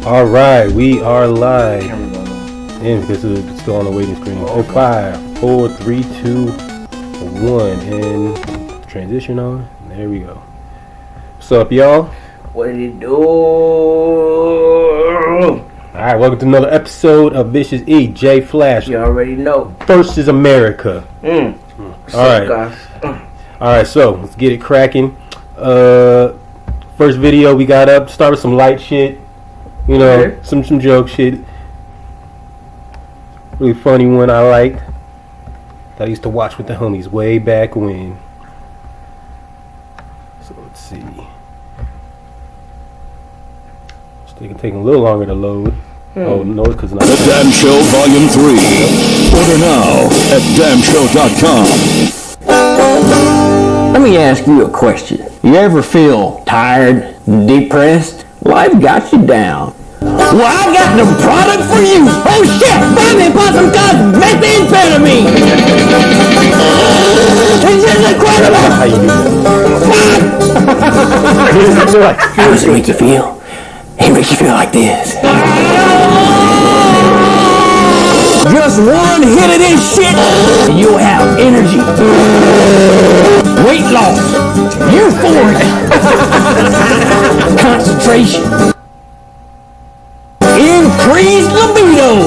All right, we are live. And because it's still on the waiting screen. Oh, 5, 4, 3, 2, 1, and transition on. There we go. What's up, y'all? What did it do? All right, welcome to another episode of Vicious E. J Flash. You already know. Versus America. All right. All right, so let's get it cracking. First video we got up. Start with some light shit. You know, okay. some joke shit. Really funny one I liked. That I used to watch with the homies way back when. So let's see. It's taking a little longer to load. Oh no, because not. The Damn Show Volume 3. Order now at damnshow.com. Let me ask you a question. You ever feel tired, depressed? Life got you down. Well, I got the product for you. Oh shit! Buy me some called Meth Advertising. It's just incredible. How you do that? How does it make you feel? It makes you feel like this. Just one hit of this shit, and you'll have energy, weight loss, euphoria, concentration, increased libido,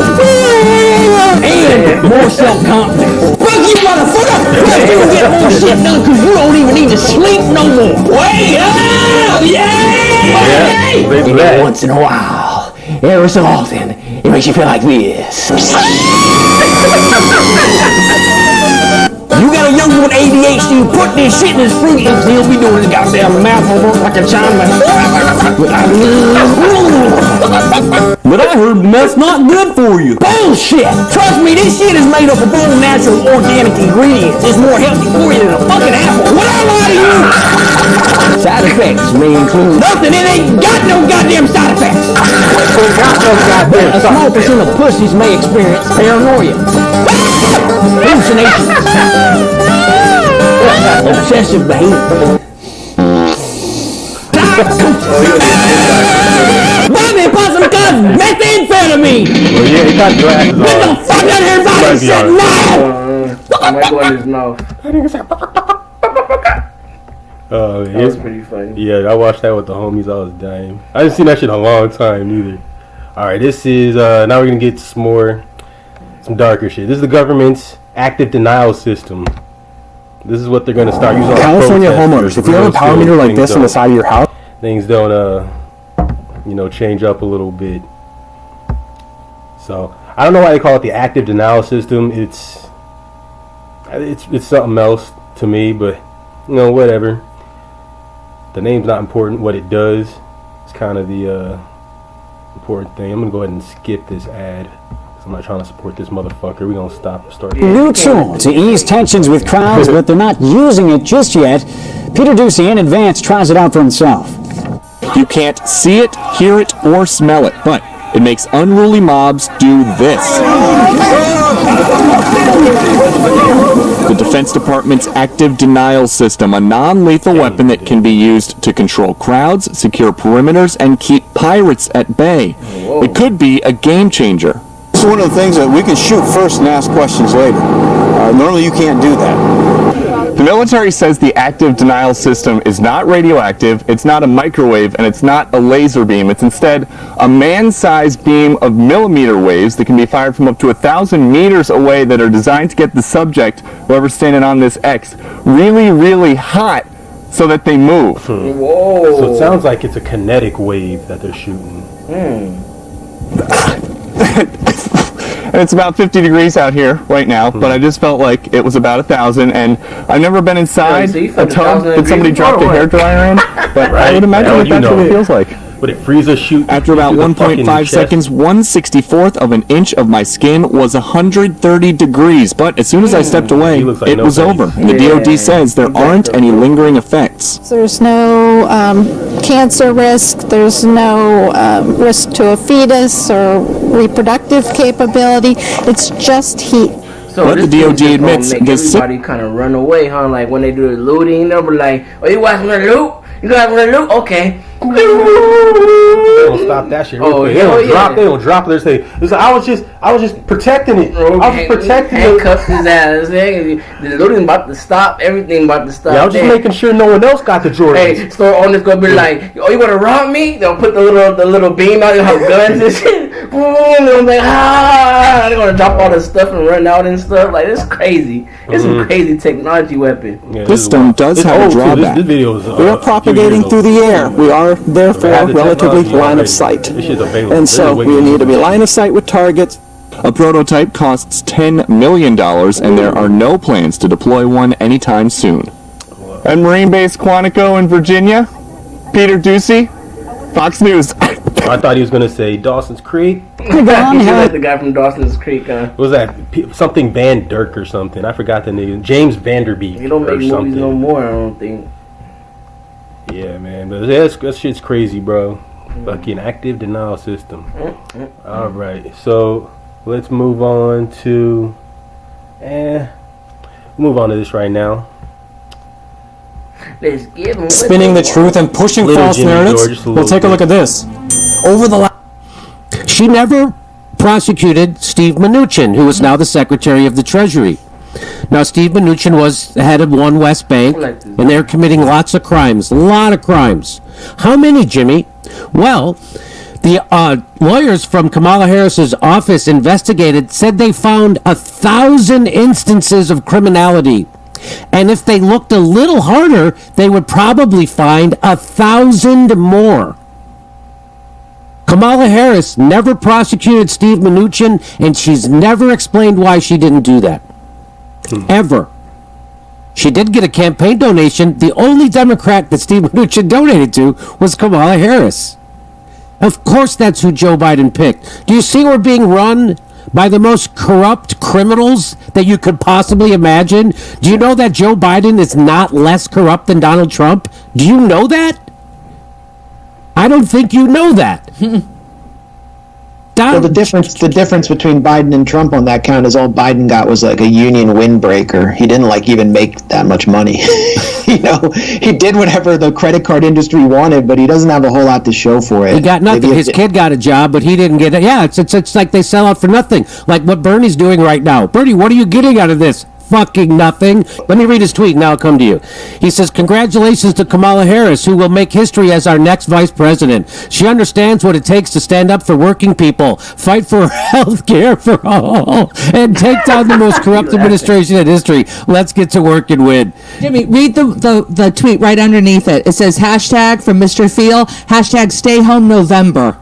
and more self-confidence. Fuck you, motherfucker! Plus you get more shit done because you don't even need to sleep no more. Wait up! Yeah! And then once in a while, every so often, it makes you feel like this. You got a young one with ADHD, put this shit in his fruit and he'll be doing his goddamn mouth over like a Chinaman. But I heard meth's not good for you. Bullshit! Trust me, this shit is made up of all natural organic ingredients. It's more healthy for you than a fucking apple. What I lie to you? Side effects may include nothing. It ain't got no goddamn side effects. A small percent of pussies may experience paranoia, hallucinations, obsessive behavior. Bobby Possum got methamphetamine. Well, yeah, he got glasses on. Get the fuck out of here, Bobby said no. I might go in his mouth. That was pretty funny. Yeah, I watched that with the homies. I was dying. I didn't see that shit in a long time either. Alright, this is now we're gonna get some darker shit. This is the government's active denial system. This is what they're gonna start using on California homeowners. If you have a power meter like this on the side of your house, things don't change up a little bit. So I don't know why they call it the active denial system. It's something else to me, but whatever. The name's not important. What it does is kind of the important thing. I'm gonna go ahead and skip this ad. I'm not trying to support this motherfucker. We're gonna start. New tool to ease tensions with crowds, but they're not using it just yet. Peter Ducey in advance tries it out for himself. You can't see it, hear it, or smell it, but it makes unruly mobs do this. The Defense Department's active denial system, a non-lethal weapon that can be used to control crowds, secure perimeters, and keep pirates at bay. Whoa. It could be a game changer. It's one of the things that we can shoot first and ask questions later. Normally you can't do that. The military says the active denial system is not radioactive, it's not a microwave, and it's not a laser beam. It's instead a man-sized beam of millimeter waves that can be fired from up to 1,000 meters away that are designed to get the subject, whoever's standing on this X, really, really hot so that they move. Whoa. So it sounds like it's a kinetic wave that they're shooting. And it's about 50 degrees out here right now, but I just felt like it was about 1,000, and I've never been inside a tub that somebody dropped a hairdryer in, but right. I would imagine that's what it feels like. Would it freeze a shoot? After about 1.5 seconds, 1/64th of an inch of my skin was 130 degrees, but as soon as I stepped away, it was over. And the DOD says there aren't any lingering effects. There's no cancer risk, there's no risk to a fetus or reproductive capability, it's just heat. So but the DOD admits everybody kind of run away, huh? Like when they do the looting, they'll be like, "Oh, you guys want to loot? You guys want to loot? Okay, They don't stop that shit. Real quick. They don't drop it. They say, I was just protecting it. I was just protecting it. Handcuffed his ass. The looting about to stop. Everything about to stop. Yeah, I was just making sure no one else got the Jordans. Hey, store owner's gonna be like, "Oh, you wanna rob me?" They'll put the little beam out. They'll have guns and shit. Boom! They're like, ah! They're gonna drop all the stuff and run out and stuff. Like, it's crazy. It's a crazy technology weapon. Yeah, this system does have a drawback. We are propagating through the air. We are therefore relatively line of sight. And so we need to be line of sight with targets. A prototype costs $10 million, and there are no plans to deploy one anytime soon. At Marine Base Quantico in Virginia, Peter Ducey, Fox News. I thought he was going to say Dawson's Creek. He's like the guy from Dawson's Creek, huh? What was that? Something Van Dirk or something. I forgot the name. James Vanderbeek. He don't make movies no more, I don't think. Yeah, man. But that shit's crazy, bro. Fucking active denial system. All right. So let's move on to... move on to this right now. Let's give him spinning the truth and pushing false narratives. We'll take a look at this. She never prosecuted Steve Mnuchin, who is now the Secretary of the Treasury. Now, Steve Mnuchin was the head of One West Bank, and they're committing lots of crimes. A lot of crimes. How many, Jimmy? Well, the lawyers from Kamala Harris's office investigated, said they found 1,000 instances of criminality. And if they looked a little harder, they would probably find 1,000 more. Kamala Harris never prosecuted Steve Mnuchin, and she's never explained why she didn't do that. Ever. She did get a campaign donation. The only Democrat that Steve Mnuchin donated to was Kamala Harris. Of course that's who Joe Biden picked. Do you see we're being run by the most corrupt criminals that you could possibly imagine? Do you know that Joe Biden is not less corrupt than Donald Trump? Do you know that? I don't think you know that. Well, the difference between Biden and Trump on that count is all Biden got was like a union windbreaker. He didn't even make that much money. He did whatever the credit card industry wanted, but he doesn't have a whole lot to show for it. He got nothing. His kid got a job, but he didn't get it. Yeah, it's like they sell out for nothing. Like what Bernie's doing right now. Bernie, what are you getting out of this? Fucking nothing. Let me read his tweet and I'll come to you. He says, congratulations to Kamala Harris, who will make history as our next vice president. She understands what it takes to stand up for working people, fight for health care for all, and take down the most corrupt administration in history. Let's get to work and win. Jimmy, read the tweet right underneath it. It says, hashtag from Mr. Phil, hashtag stay home November.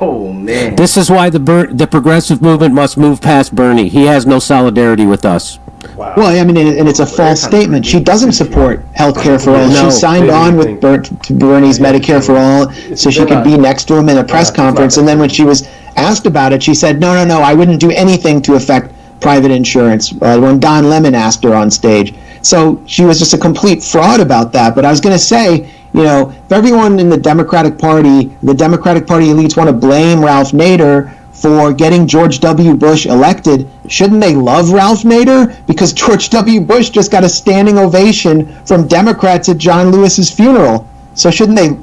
Oh, man. This is why the progressive movement must move past Bernie. He has no solidarity with us. Wow. Well, I mean, and it's a false statement. She doesn't support health care for all. She signed on with Bernie's Medicare for all so she could be next to him in a press conference. And then when she was asked about it, she said, no, I wouldn't do anything to affect private insurance, when Don Lemon asked her on stage. So she was just a complete fraud about that. But I was going to say, if everyone in the Democratic Party elites want to blame Ralph Nader for getting George W. Bush elected, shouldn't they love Ralph Nader? Because George W. Bush just got a standing ovation from Democrats at John Lewis's funeral. So shouldn't they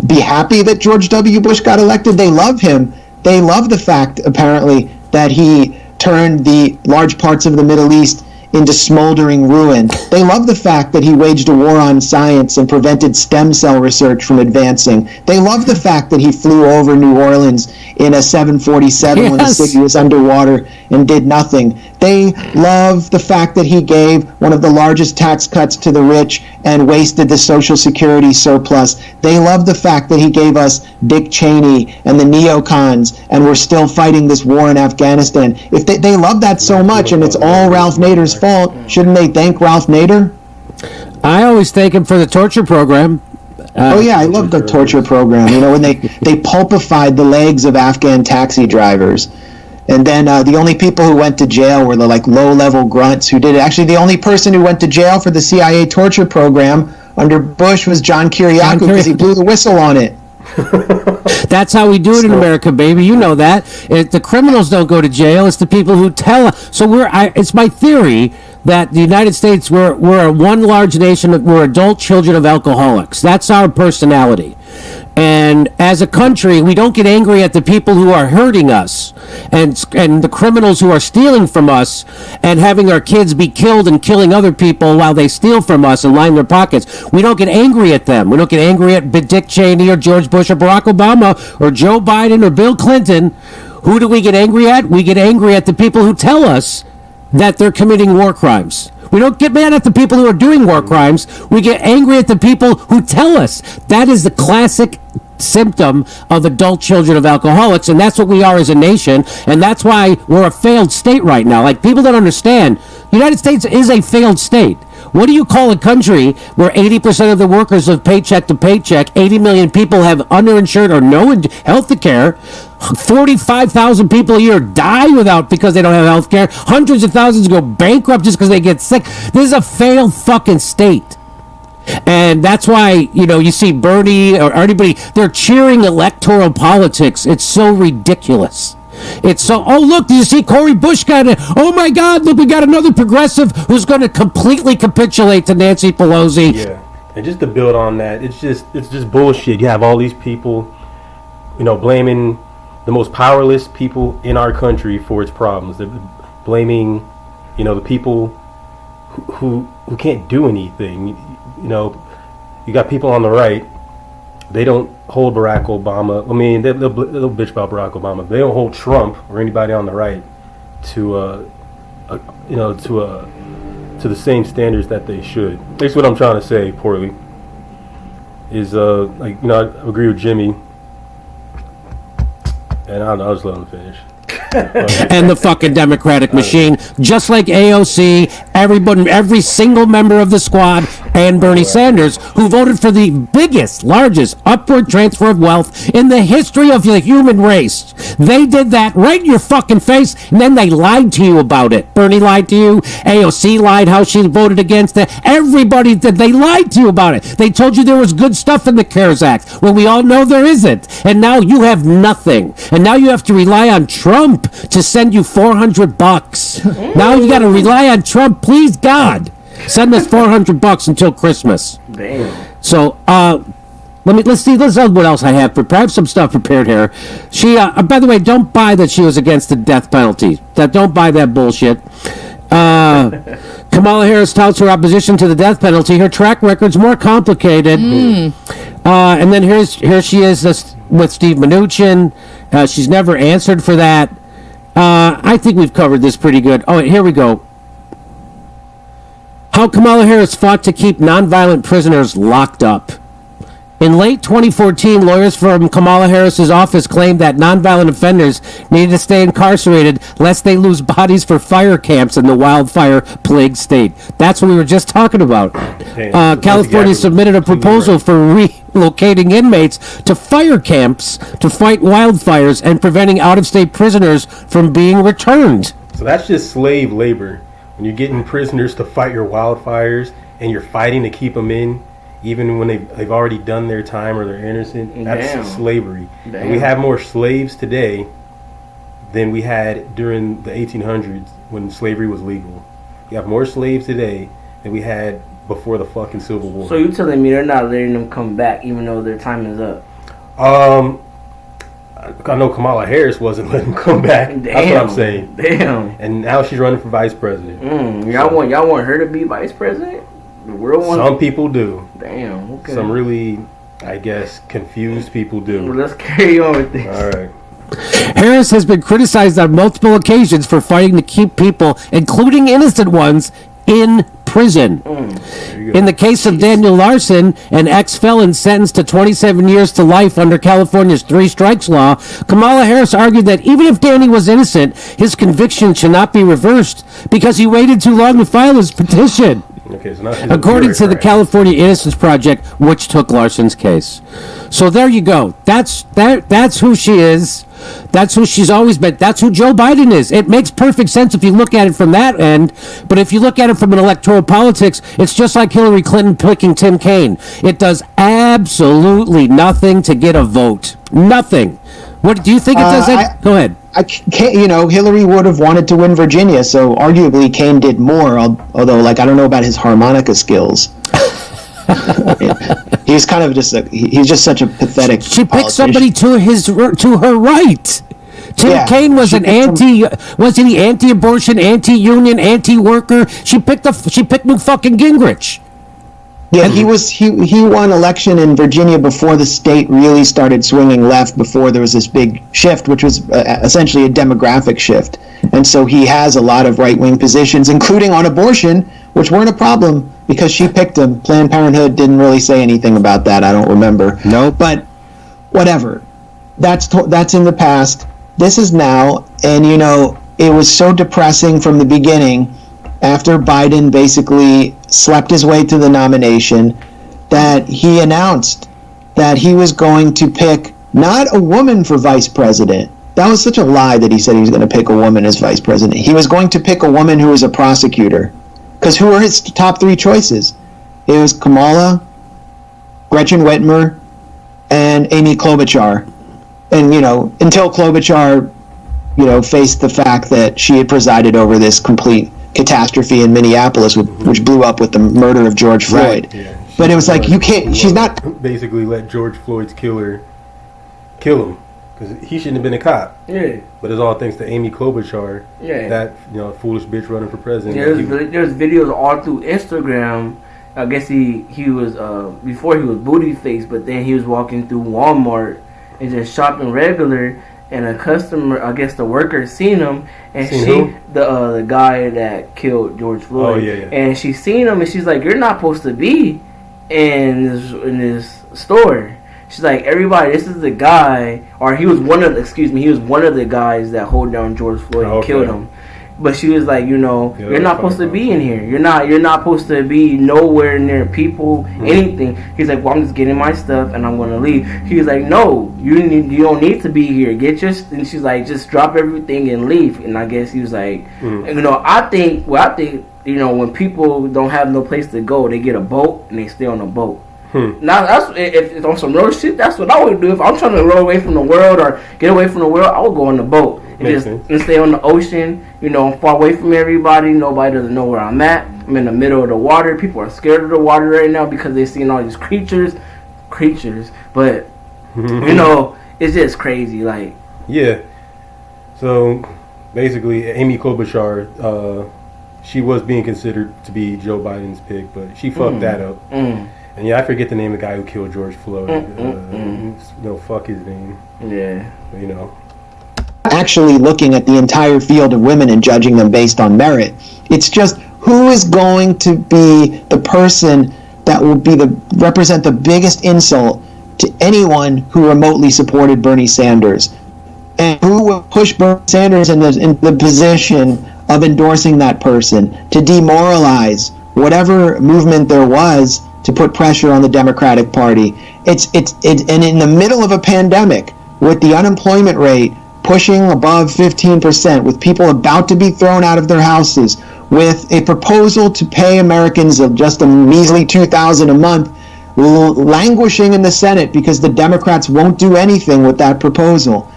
be happy that George W. Bush got elected? They love him. They love the fact, apparently, that he turned the large parts of the Middle East into smoldering ruin. They love the fact that he waged a war on science and prevented stem cell research from advancing. They love the fact that he flew over New Orleans in a 747 when the city was underwater and did nothing. They love the fact that he gave one of the largest tax cuts to the rich and wasted the Social Security surplus. They love the fact that he gave us Dick Cheney and the neocons, and we're still fighting this war in Afghanistan. If they love that so much and it's all Ralph Nader's fault, shouldn't they thank Ralph Nader? I always thank him for the torture program. I love the torture program. When they pulpified the legs of Afghan taxi drivers. And then the only people who went to jail were the low-level grunts who did it. Actually, the only person who went to jail for the CIA torture program under Bush was John Kiriakou because he blew the whistle on it. That's how we do it in America, baby. You know that. The criminals don't go to jail. It's the people who tell us. So it's my theory that the United States, we're one large nation, we're adult children of alcoholics. That's our personality. And as a country, we don't get angry at the people who are hurting us and the criminals who are stealing from us and having our kids be killed and killing other people while they steal from us and line their pockets. We don't get angry at them. We don't get angry at Dick Cheney or George Bush or Barack Obama or Joe Biden or Bill Clinton. Who do we get angry at? We get angry at the people who tell us that they're committing war crimes. We don't get mad at the people who are doing war crimes. We get angry at the people who tell us. That is the classic symptom of adult children of alcoholics, and that's what we are as a nation, and that's why we're a failed state right now. Like, people don't understand. The United States is a failed state. What do you call a country where 80% of the workers live paycheck to paycheck, 80 million people have underinsured or no health care, 45,000 people a year die because they don't have health care, hundreds of thousands go bankrupt just because they get sick? This is a failed fucking state. And that's why, you see Bernie or anybody, they're cheering electoral politics. It's so ridiculous. It's so, oh, look, do you see Cory Bush got it? Oh, my God, look, we got another progressive who's going to completely capitulate to Nancy Pelosi. Yeah, and just to build on that, it's just bullshit. You have all these people, blaming the most powerless people in our country for its problems. They're blaming, the people who can't do anything. You got people on the right. They don't hold Barack Obama. I mean, they'll bitch about Barack Obama. They don't hold Trump or anybody on the right to the same standards that they should. That's what I'm trying to say. Poorly is I agree with Jimmy, and I'll just let him finish. And the fucking Democratic machine, just like AOC, every single member of the squad, and Bernie Sanders, who voted for the biggest, largest upward transfer of wealth in the history of the human race. They did that right in your fucking face, and then they lied to you about it. Bernie lied to you. AOC lied how she voted against it. Everybody did. They lied to you about it. They told you there was good stuff in the CARES Act. Well, we all know there isn't. And now you have nothing. And now you have to rely on Trump to send you $400. Now you got to rely on Trump. Please, God, send us $400 until Christmas. Damn. So, let's see what else I have prepared. I have some stuff prepared here. She, by the way, don't buy that she was against the death penalty. Don't buy that bullshit. Kamala Harris touts her opposition to the death penalty. Her track record's more complicated. And then here she is with Steve Mnuchin. She's never answered for that. I think we've covered this pretty good. Oh, here we go. How Kamala Harris fought to keep nonviolent prisoners locked up. In late 2014, lawyers from Kamala Harris's office claimed that nonviolent offenders needed to stay incarcerated lest they lose bodies for fire camps in the wildfire-plagued state. That's what we were just talking about. California submitted a proposal for relocating inmates to fire camps to fight wildfires and preventing out-of-state prisoners from being returned. So that's just slave labor. When you're getting prisoners to fight your wildfires and you're fighting to keep them in, even when they've already done their time or they're innocent, that's slavery. And we have more slaves today than we had during the 1800s when slavery was legal. We have more slaves today than we had before the fucking Civil War. So you're telling me they're not letting them come back even though their time is up? I know Kamala Harris wasn't letting them come back. Damn. That's what I'm saying. Damn. And now she's running for vice president. Y'all want her to be vice president? Some people do. Damn, okay. Some really, I guess, confused people do. Well, let's carry on with this. All right. Harris has been criticized on multiple occasions for fighting to keep people, including innocent ones, in prison. In the case of Daniel Larson, an ex-felon sentenced to 27 years to life under California's 3 strikes law, Kamala Harris argued that even if Danny was innocent, his conviction should not be reversed because he waited too long to file his petition. Okay, so according to the California Innocence Project, which took Larson's case. So there you go. That's who she is. That's who she's always been. That's who Joe Biden is. It makes perfect sense if you look at it from that end. But if you look at it from an electoral politics, it's just like Hillary Clinton picking Tim Kaine. It does absolutely nothing to get a vote. Nothing. What do you think it does? Go ahead. Hillary would have wanted to win Virginia, so arguably Kane did more. Although, like, I don't know about his harmonica skills. He's kind of he's just such a pathetic. She picked somebody to her right. Tim Kaine was wasn't he anti-abortion, anti-union, anti-worker? She picked new fucking Gingrich. Yeah, he won election in Virginia before the state really started swinging left, before there was this big shift, which was essentially a demographic shift. And so he has a lot of right-wing positions, including on abortion, which weren't a problem because she picked him. Planned Parenthood didn't really say anything about that. I don't remember. No. But whatever. That's in the past. This is now, and it was so depressing from the beginning, after Biden basically slept his way to the nomination, that he announced that he was going to pick not a woman for vice president. That was such a lie that he said he was going to pick a woman as vice president. He was going to pick a woman who was a prosecutor. Because who were his top three choices? It was Kamala, Gretchen Whitmer, and Amy Klobuchar. And, until Klobuchar, faced the fact that she had presided over this complete catastrophe in Minneapolis, which blew up with the murder of George Floyd. Right. Yeah. But it was like, you can't, she's not... Basically let George Floyd's killer kill him. Because he shouldn't have been a cop. Yeah. But it's all thanks to Amy Klobuchar. Yeah. That, foolish bitch running for president. Yeah, there's videos all through Instagram. I guess he was, before he was booty faced, but then he was walking through Walmart and just shopping regular, and a customer, I guess the worker, seen him, and the guy that killed George Floyd. Oh, yeah. And she seen him, and she's like, "You're not supposed to be in this store." She's like, "Everybody, this is the guy," or he was one of the guys that hold down George Floyd and killed him. But she was like, you're not supposed to be in here. You're not supposed to be nowhere near people, anything. He's like, well, I'm just getting my stuff and I'm gonna leave. He was like, no, you don't need to be here. And she's like, just drop everything and leave. And I guess he was like, I think when people don't have no place to go, they get a boat and they stay on a boat. Now, that's if it's on some real shit. That's what I would do if I'm trying to roll away from the world or get away from the world. I would go on the boat and stay on the ocean. Far away from everybody. Nobody doesn't know where I'm at. I'm in the middle of the water. People are scared of the water right now because they've seen all these creatures. But it's just crazy. Like, yeah. So basically, Amy Klobuchar, she was being considered to be Joe Biden's pick, but she fucked that up. And I forget the name of the guy who killed George Floyd. Fuck his name. Yeah. Actually looking at the entire field of women and judging them based on merit. It's just, who is going to be the person that will represent the biggest insult to anyone who remotely supported Bernie Sanders? And who will push Bernie Sanders in the position of endorsing that person to demoralize whatever movement there was to put pressure on the Democratic Party? It's and in the middle of a pandemic, with the unemployment rate pushing above 15%, with people about to be thrown out of their houses, with a proposal to pay Americans of just a measly $2,000 a month languishing in the Senate because the Democrats won't do anything with that proposal.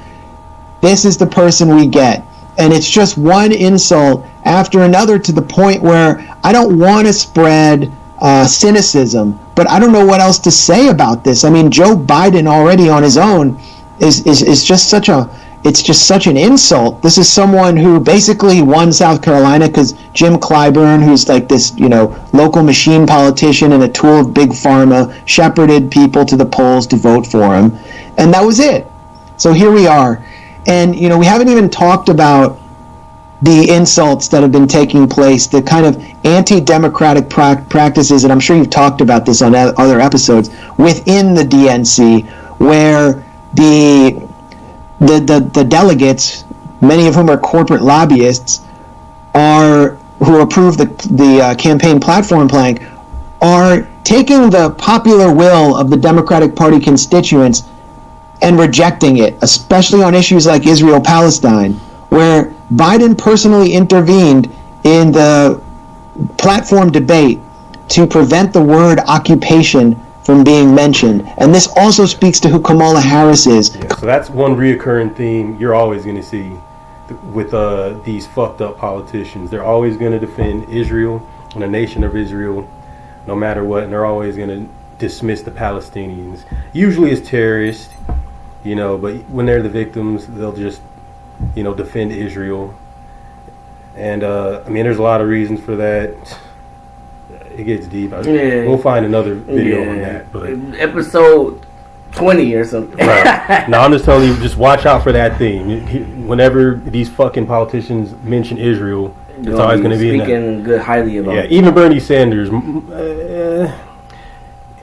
This is the person we get. And it's just one insult after another, to the point where I don't want to spread cynicism, but I don't know what else to say about this. I mean, Joe Biden already on his own is just such an insult. This is someone who basically won South Carolina because Jim Clyburn, who's like this, local machine politician and a tool of big pharma, shepherded people to the polls to vote for him. And that was it. So here we are. And, we haven't even talked about the insults that have been taking place, the kind of anti-democratic practices, and I'm sure you've talked about this on other episodes, within the DNC, where the delegates, many of whom are corporate lobbyists, who approve the campaign platform plank, are taking the popular will of the Democratic Party constituents and rejecting it, especially on issues like Israel-Palestine, where Biden personally intervened in the platform debate to prevent the word occupation from being mentioned. And this also speaks to who Kamala Harris is. Yeah, so that's one reoccurring theme you're always going to see. with these fucked up politicians. They're always going to defend Israel and the nation of Israel, no matter what, and they're always going to dismiss the Palestinians. Usually as terrorists, but when they're the victims, they'll just, defend Israel. And there's a lot of reasons for that. It gets deep. We'll find another video on that. But episode 20 or something. Right. No, I'm just telling you, just watch out for that thing. Whenever these fucking politicians mention Israel, it's always going to be speaking good highly about. Yeah, even Bernie Sanders.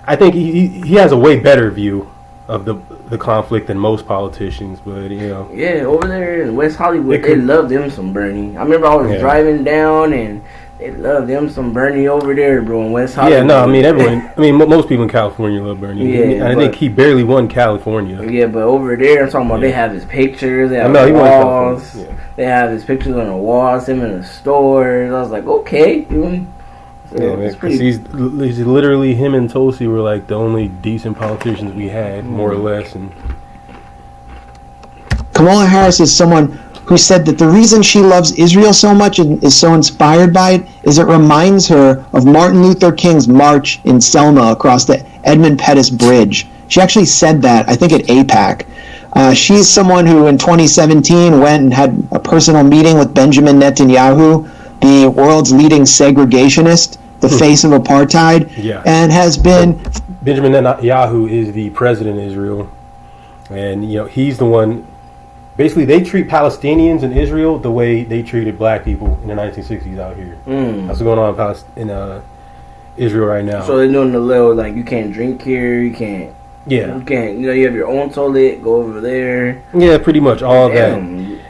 I think he has a way better view of the conflict than most politicians, but Yeah, over there in West Hollywood, they love them some Bernie. I remember I was driving down and they love them some Bernie over there, bro, in West Hollywood. Yeah, no, everyone. Most people in California love Bernie. Yeah, I think he barely won California. Yeah, but over there, I'm talking about they have his pictures. They have walls. They have his pictures on the walls. Him in the stores. I was like, okay, dude. So he's literally, him and Tulsi were like the only decent politicians we had, more or less. And Kamala Harris is someone who said that the reason she loves Israel so much and is so inspired by it is it reminds her of Martin Luther King's march in Selma across the Edmund Pettus Bridge. She actually said that, I think, at AIPAC. She's someone who in 2017 went and had a personal meeting with Benjamin Netanyahu, the world's leading segregationist, the face of apartheid, and has been... Benjamin Netanyahu is the president of Israel, and he's the one... Basically, they treat Palestinians in Israel the way they treated black people in the 1960s out here. That's what's going on in Israel right now. So they're doing the little, like, you can't drink here, you can't... Yeah. You can't, you have your own toilet, go over there. Yeah, pretty much all of that.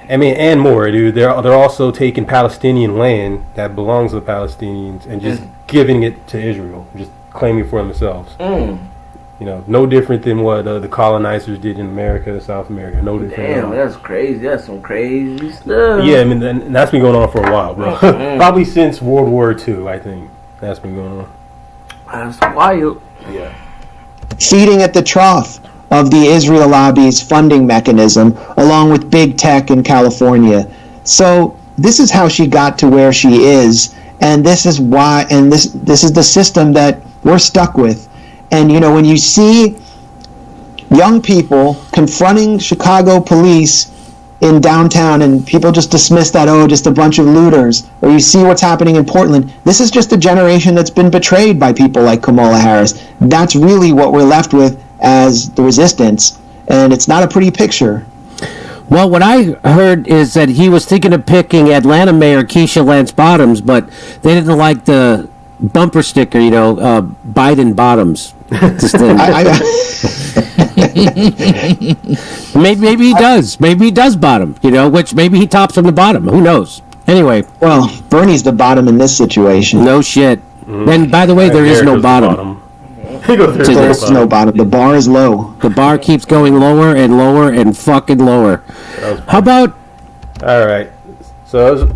And more, dude. They're also taking Palestinian land that belongs to the Palestinians and just giving it to Israel, just claiming for themselves. No different than what the colonizers did in America, South America. No different. Damn, that's crazy. That's some crazy stuff. Yeah, and that's been going on for a while, bro. Probably since World War II, I think that's been going on. That's wild. Yeah. Feeding at the trough of the Israel lobby's funding mechanism, along with big tech in California. So this is how she got to where she is, and this is why, and this is the system that we're stuck with. And when you see young people confronting Chicago police in downtown and people just dismiss that, just a bunch of looters, or you see what's happening in Portland, this is just a generation that's been betrayed by people like Kamala Harris. That's really what we're left with as the resistance, and it's not a pretty picture. Well, what I heard is that he was thinking of picking Atlanta Mayor Keisha Lance Bottoms, but they didn't like the bumper sticker, Biden Bottoms. Maybe he does. Maybe he does bottom, which maybe he tops from the bottom. Who knows? Anyway. Well, Bernie's the bottom in this situation. No shit. And by the way, there is no bottom. There's no bottom. The bar is low. The bar keeps going lower and lower and fucking lower. How about... All right. So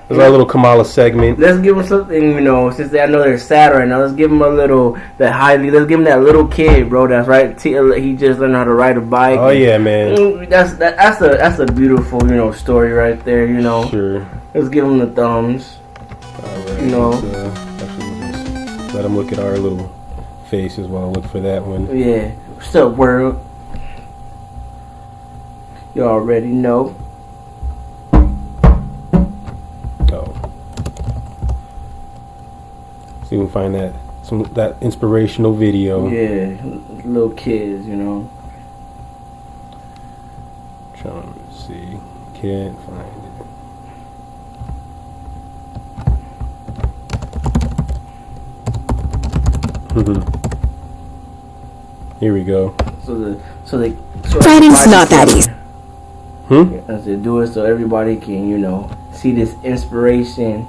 there's our little Kamala segment. Let's give them something, since I know they're sad right now. Let's give them let's give them that little kid, bro. That's right. He just learned how to ride a bike. Oh yeah, man. That's a beautiful, story right there. Sure. Let's give them the thumbs. All right. Let's let them look at our little faces while I look for that one. Yeah. What's up, world? You already know. See if we can find that inspirational video. Yeah, little kids, Trying to see, can't find it. Here we go. Fighting's not that easy. As they do it, so everybody can, see this inspiration,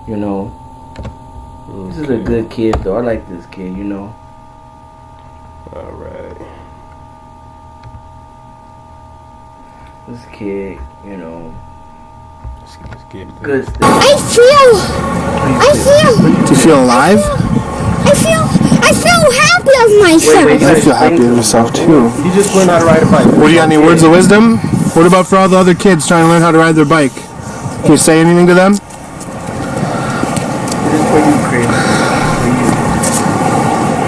This is a good kid, though. I like this kid, All right. This kid, Let's get good stuff. I feel. Do you feel alive? I feel happy of myself. I feel happy of myself too. You just learned how to ride a bike. What do you got? Any words of wisdom? What about for all the other kids trying to learn how to ride their bike? Can you say anything to them?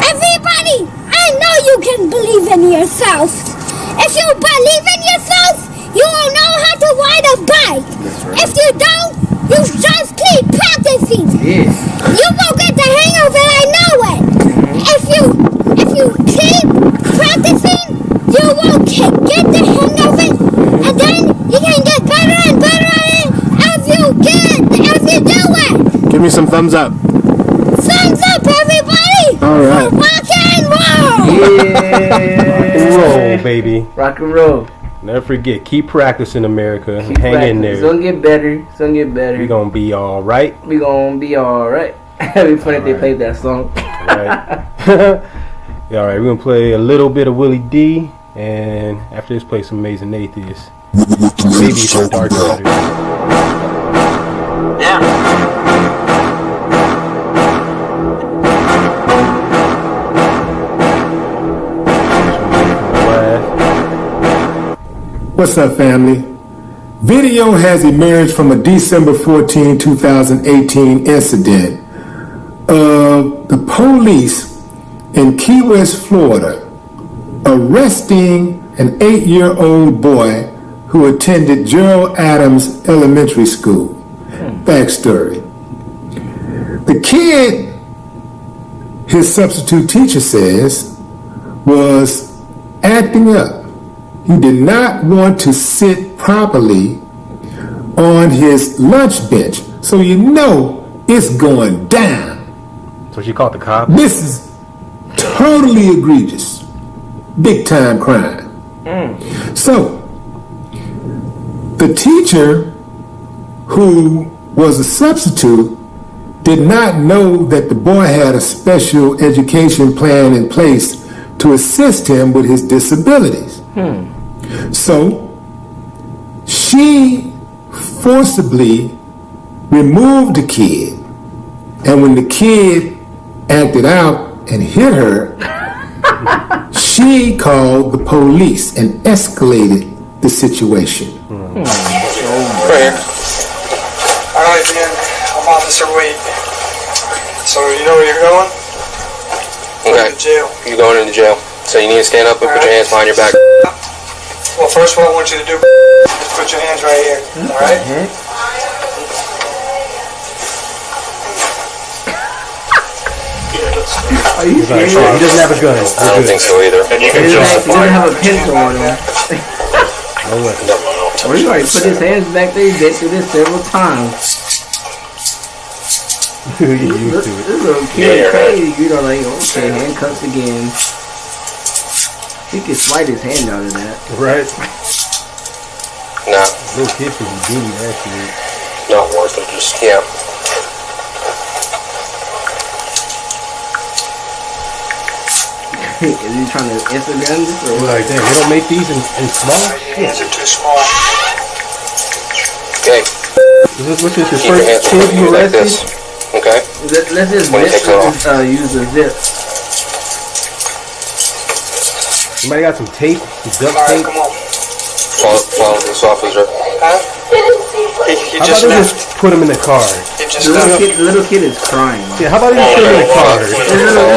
Everybody, I know you can believe in yourself. If you believe in yourself, you will know how to ride a bike. If you don't, you just keep practicing. You will get the hang of it, I know it. If you keep practicing, you will get the hang of it, and then you can get better and better at it as you do it. Give me some thumbs up. Thumbs up, everybody! All right. For rock and roll! Yeah. Rock and roll, baby. Rock and roll. Never forget, keep practicing, America. Keep Hang in practicing. there. It's gonna get better. It's gonna get better. We're gonna be all right. We gonna be all right. It'd be funny if they played that song. Right. Yeah, all right, we're gonna play a little bit of Willie D, and after this, play some Amazing Atheists. Maybe some Dark Matter. What's up, family? Video has emerged from a December 14, 2018 incident of the police in Key West, Florida, arresting an 8-year-old boy who attended Gerald Adams Elementary School. Backstory. The kid, his substitute teacher says, was acting up. He did not want to sit properly on his lunch bench. So you know it's going down. So she called the cops? This is totally egregious. Big time crime. So the teacher, who was a substitute, did not know that the boy had a special education plan in place to assist him with his disabilities. So she forcibly removed the kid, and when the kid acted out and hit her, she called the police and escalated the situation. Prayer. Alright, man. I'm Officer Wade. So you know where you're going? Okay. To jail. You're going into jail. So you need to stand up and put your hands behind your back. Well, first what I want you to do is put your hands right here. Alright? Are you serious? He doesn't have a gun. I don't think so either. He doesn't have a pencil on him. No weapon. Well, he's already put his hands back there. He's been through this several times. You're used to it. This little kid crazy. You know, like, okay, handcuffs again. He could slide his hand out of that. Right. Nah. Little kids can be doing that shit. Not worth it. Just, yeah. Is he trying to Instagram this or what? Like, damn, they don't make these in small? Hands are too small. Okay. What's this, your Keep your hands first kid you like arrested? this. Okay? Let's just When you take it off. use the zip. Somebody got some tape? Some duct tape? Come on. Follow this officer. Huh? He How just about they left. just put him in the car? He just The left. little kid is crying. Yeah, how about they just put him in the car? This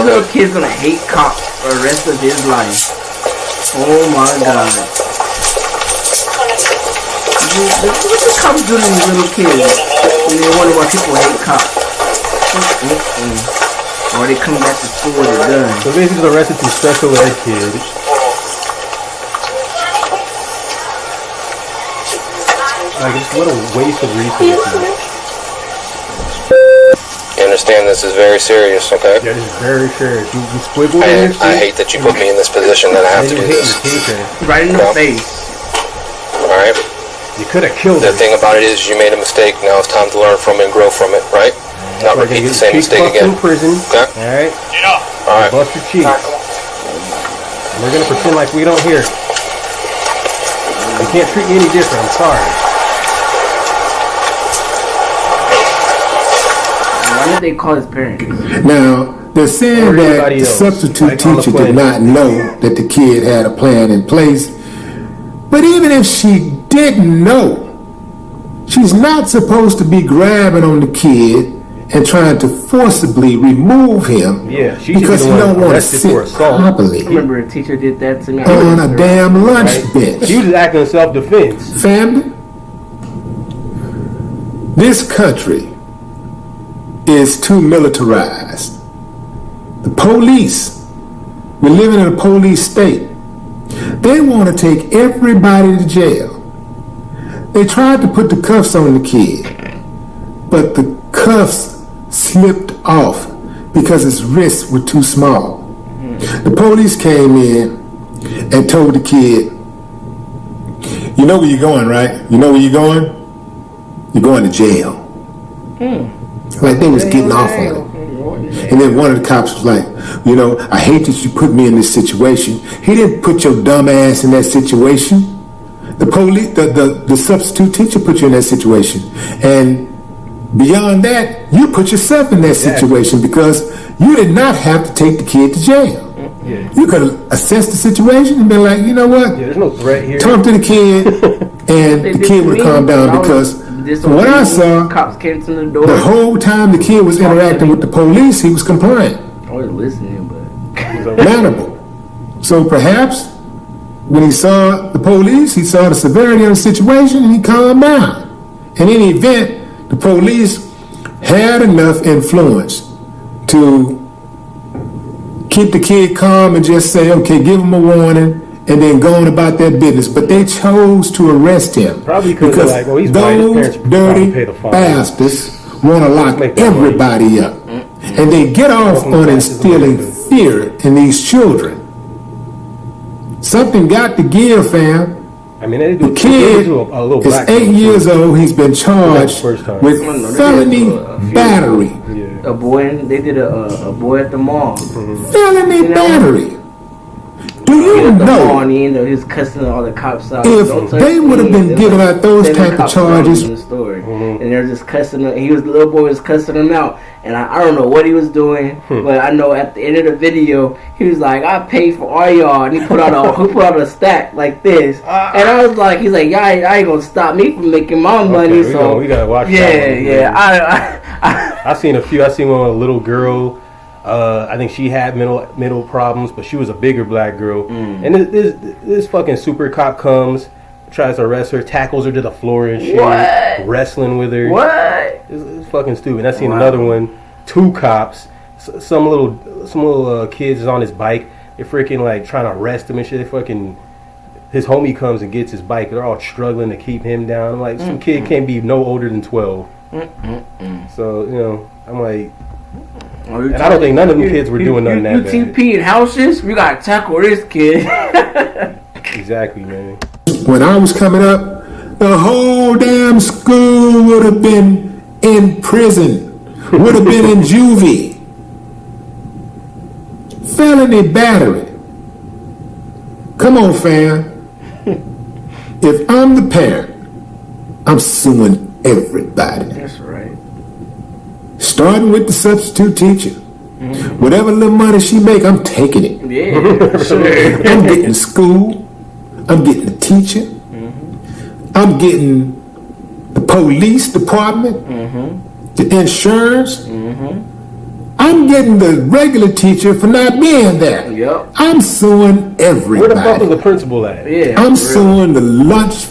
little kid's gonna hate cops for the rest of his life. Oh my god. What the cops do to these little kids? And they wonder why people hate cops. Or they come back to school with a gun. So basically arrested some special ed kid. Like, what a waste of resources. You understand this is very serious, okay? Yeah, this is very serious. You squiggled in this I hate that you put me in this position that I have to do this. Right in the face. Alright? You could have killed The thing about it is you made a mistake. Now it's time to learn from it and grow from it, right? Not repeat the same mistake again. In prison. Okay? Alright? Alright. Bust your cheeks. We're gonna pretend like we don't hear. You can't treat me any different. I'm sorry. Why did they call his parents? Now, they're saying that the substitute teacher did not know that the kid had a plan in place. But even if she didn't know. She's not supposed to be grabbing on the kid and trying to forcibly remove him because he don't want to sit properly I remember a teacher did that to me on a damn lunch bench. He was acting in self-defense. Family, this country is too militarized. The police, we're living in a police state. They want to take everybody to jail. They tried to put the cuffs on the kid, but the cuffs slipped off because his wrists were too small. The police came in and told the kid, you know where you're going, right? You know where you're going? You're going to jail. Like they was getting off on it. And then one of the cops was like, you know, I hate that you put me in this situation. He didn't put your dumb ass in that situation. The police, the substitute teacher put you in that situation. And beyond that, you put yourself in that situation because you did not have to take the kid to jail. You could have assessed the situation and been like, you know what? There's no threat here. Talk to the kid, and the kid would calm down because from what I saw, cops came to the door. The whole time the kid was interacting with the police, he was compliant. I was listening, but mannerable. So perhaps when he saw the police, he saw the severity of the situation, and he calmed down. In any event, the police had enough influence to keep the kid calm and just say, okay, give him a warning, and then go on about their business. But they chose to arrest him. Probably because like, well, he's those dirty bastards want to lock everybody up. And they get off on instilling fear in these children. Something got to give, fam. I mean, they do, the kid is 8 years old. He's been charged with felony battery. A boy, they did a boy at the mall. Felony battery. Do you know? And he was cussing all the cops out. If they would have been giving out those type of charges, in the story, and they're just cussing him. The little boy was cussing him out, and I don't know what he was doing, but I know at the end of the video, he was like, "I paid for all y'all," and he put out a stack like this, and I was like, "He's like, y'all ain't gonna stop me from making my money." So we gotta watch. I seen a few. I seen one with a little girl. I think she had mental problems, but she was a bigger black girl. And this fucking super cop comes, tries to arrest her, tackles her to the floor and shit, wrestling with her. It's fucking stupid. I seen another one, 2 cops, some little kids is on his bike. They're freaking like trying to arrest him and shit. His homie comes and gets his bike. They're all struggling to keep him down. I'm like, some kid can't be no older than 12. So you know, I'm like. And I don't think none of them kids were doing nothing that bad. UTP and houses, we gotta tackle this kid. Exactly, man. When I was coming up, the whole damn school would have been in prison, would have been in juvie. Felony battery. Come on, fam. If I'm the parent, I'm suing everybody. That's right. Starting with the substitute teacher. Whatever little money she make, I'm taking it. Yeah, sure. I'm getting the school. I'm getting the teacher. I'm getting the police department, the insurance. I'm getting the regular teacher for not being there. Yep. I'm suing everybody. Where the fuck was the principal at? Yeah, I'm suing the lunch,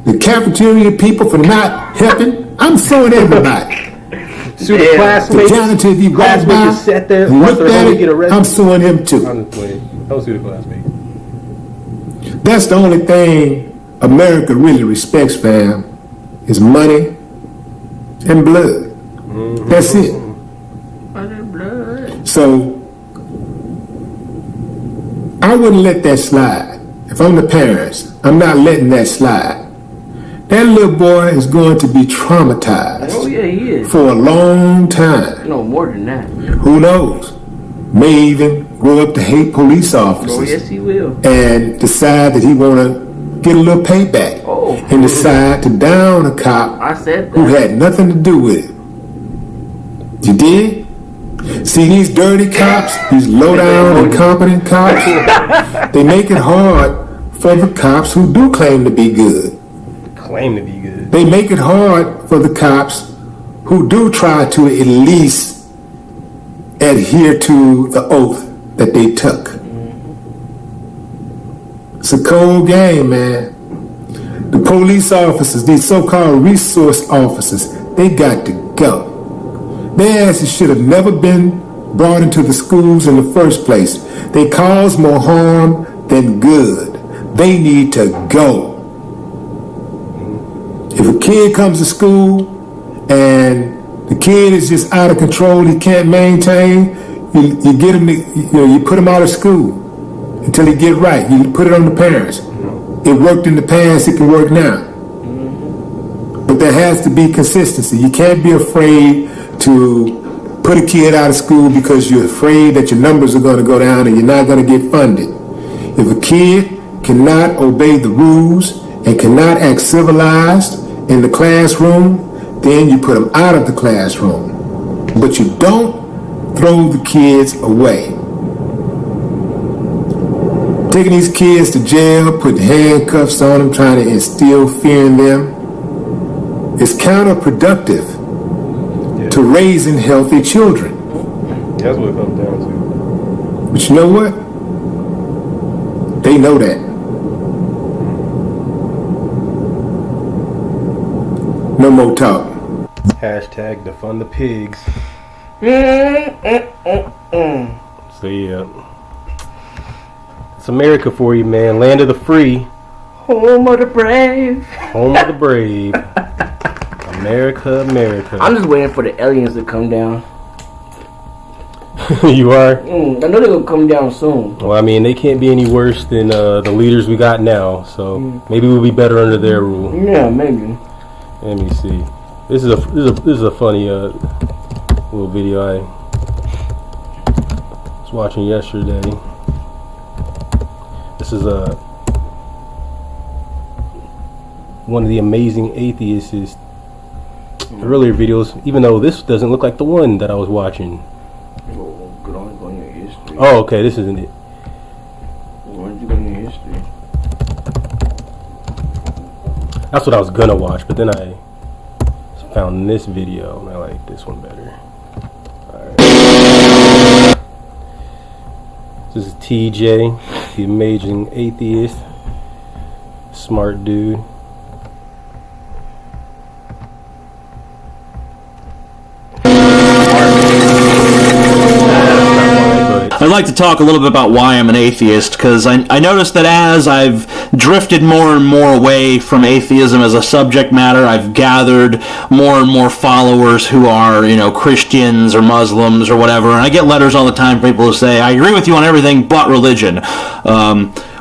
the cafeteria people for not helping. I'm suing everybody. Sue the classmates. The janitor, if you walk by, just sat there, looked at it, I'm suing him too. I'm just playing. Don't sue the classmates. That's the only thing America really respects, fam, is money and blood. That's it. Money and blood. So I wouldn't let that slide. If I'm the parents, I'm not letting that slide. That little boy is going to be traumatized. Oh yeah, he is. For a long time. No, more than that. Who knows? May even grow up to hate police officers. Oh yes, he will. And decide that he want to get a little payback. Oh. And decide to down a cop who had nothing to do with it. You did? See these dirty cops, these low down, incompetent cops, they make it hard for the cops who do claim to be good. claim to be good. They make it hard for the cops who do try to at least adhere to the oath that they took. It's a cold game, man. The police officers, these so-called resource officers, they got to go. Their asses should have never been brought into the schools in the first place. They cause more harm than good. They need to go. If a kid comes to school and the kid is just out of control, he can't maintain, you get him, you put him out of school until he get right. You put it on the parents. It worked in the past, it can work now. But there has to be consistency. You can't be afraid to put a kid out of school because you're afraid that your numbers are going to go down and you're not going to get funded. If a kid cannot obey the rules and cannot act civilized in the classroom, then you put them out of the classroom. But you don't throw the kids away. Taking these kids to jail, putting handcuffs on them, trying to instill fear in them, is counterproductive to raising healthy children. That's what it comes down to. But you know what? They know that. No more talk. Hashtag defund the pigs. So yeah. It's America for you, man. Land of the free. Home of the brave. Home of the brave. America, America. I'm just waiting for the aliens to come down. You are? I know they're going to come down soon. Well, I mean, they can't be any worse than the leaders we got now. So maybe we'll be better under their rule. Yeah, maybe. Let me see. This is a funny little video I was watching yesterday. This is one of the amazing atheists' earlier videos, even though this doesn't look like the one that I was watching. Oh, okay, this isn't it. Why did you go in your history? That's what I was gonna watch, but then I found this video and I like this one better. Alright. This is TJ, the amazing atheist, smart dude. I'd like to talk a little bit about why I'm an atheist, because I noticed that as I've drifted more and more away from atheism as a subject matter, I've gathered more and more followers who are, Christians or Muslims or whatever, and I get letters all the time from people who say, I agree with you on everything but religion.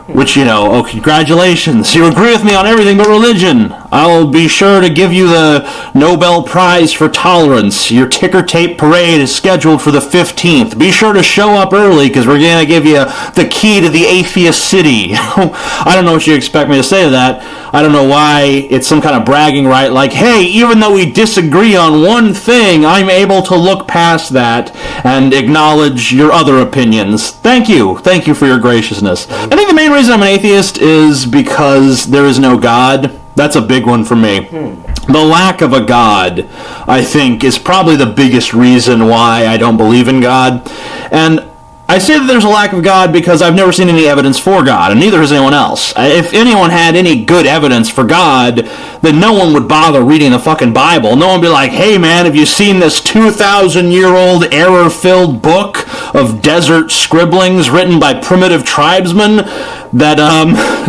Which, congratulations, you agree with me on everything but religion. I'll be sure to give you the Nobel Prize for Tolerance. Your ticker tape parade is scheduled for the 15th. Be sure to show up early because we're going to give you the key to the atheist city. I don't know what you expect me to say to that. I don't know why it's some kind of bragging right, like, hey, even though we disagree on one thing, I'm able to look past that and acknowledge your other opinions. Thank you for your graciousness. I think the main reason I'm an atheist is because there is no God. That's a big one for me. The lack of a God, I think, is probably the biggest reason why I don't believe in God. And I say that there's a lack of God because I've never seen any evidence for God, and neither has anyone else. If anyone had any good evidence for God, then no one would bother reading the fucking Bible. No one would be like, hey man, have you seen this 2,000-year-old error-filled book of desert scribblings written by primitive tribesmen that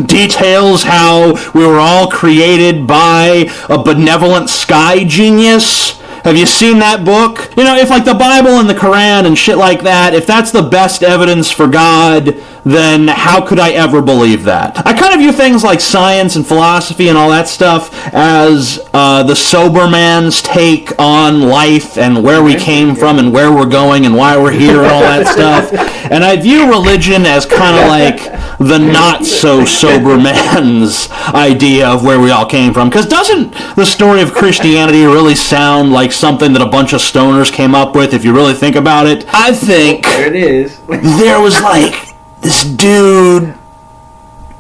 details how we were all created by a benevolent sky genius? Have you seen that book? If like the Bible and the Quran and shit like that, if that's the best evidence for God, then how could I ever believe that? I kind of view things like science and philosophy and all that stuff as the sober man's take on life and where we came from and where we're going and why we're here and all that stuff. And I view religion as kind of like the not-so-sober man's idea of where we all came from. Because doesn't the story of Christianity really sound like something that a bunch of stoners came up with, if you really think about it? I think there it is. There was like this dude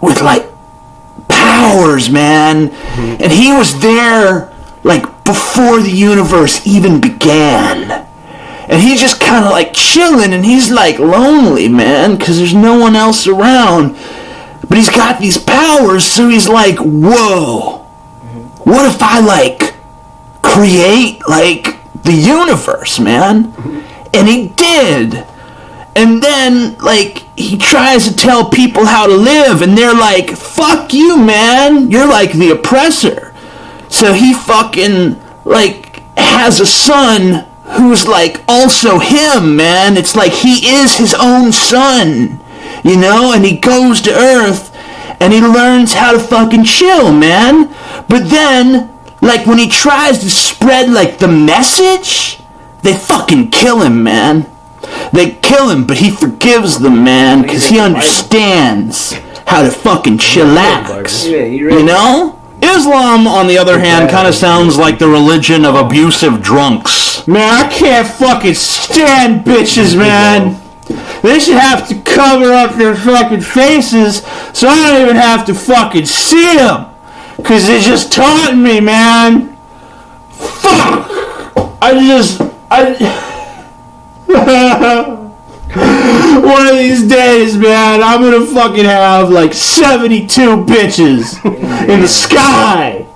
with like powers, man. And he was there, like, before the universe even began. And he's just kind of, like, chilling, and he's, like, lonely, man, because there's no one else around. But he's got these powers, so he's like, whoa, what if I, like, create, like, the universe, man? And he did. And then, like, he tries to tell people how to live, and they're like, fuck you, man. You're like the oppressor. So he fucking, like, has a son who's, like, also him, man. It's like he is his own son, you know? And he goes to Earth, and he learns how to fucking chill, man. But then, like, when he tries to spread, like, the message, they fucking kill him, man. They kill him, but he forgives them, man, because he understands how to fucking chillax. You know? Islam, on the other hand, kind of sounds like the religion of abusive drunks. Man, I can't fucking stand bitches, man. They should have to cover up their fucking faces so I don't even have to fucking see them. Because they just taunting me, man. Fuck! One of these days, man, I'm gonna fucking have like 72 bitches in the sky.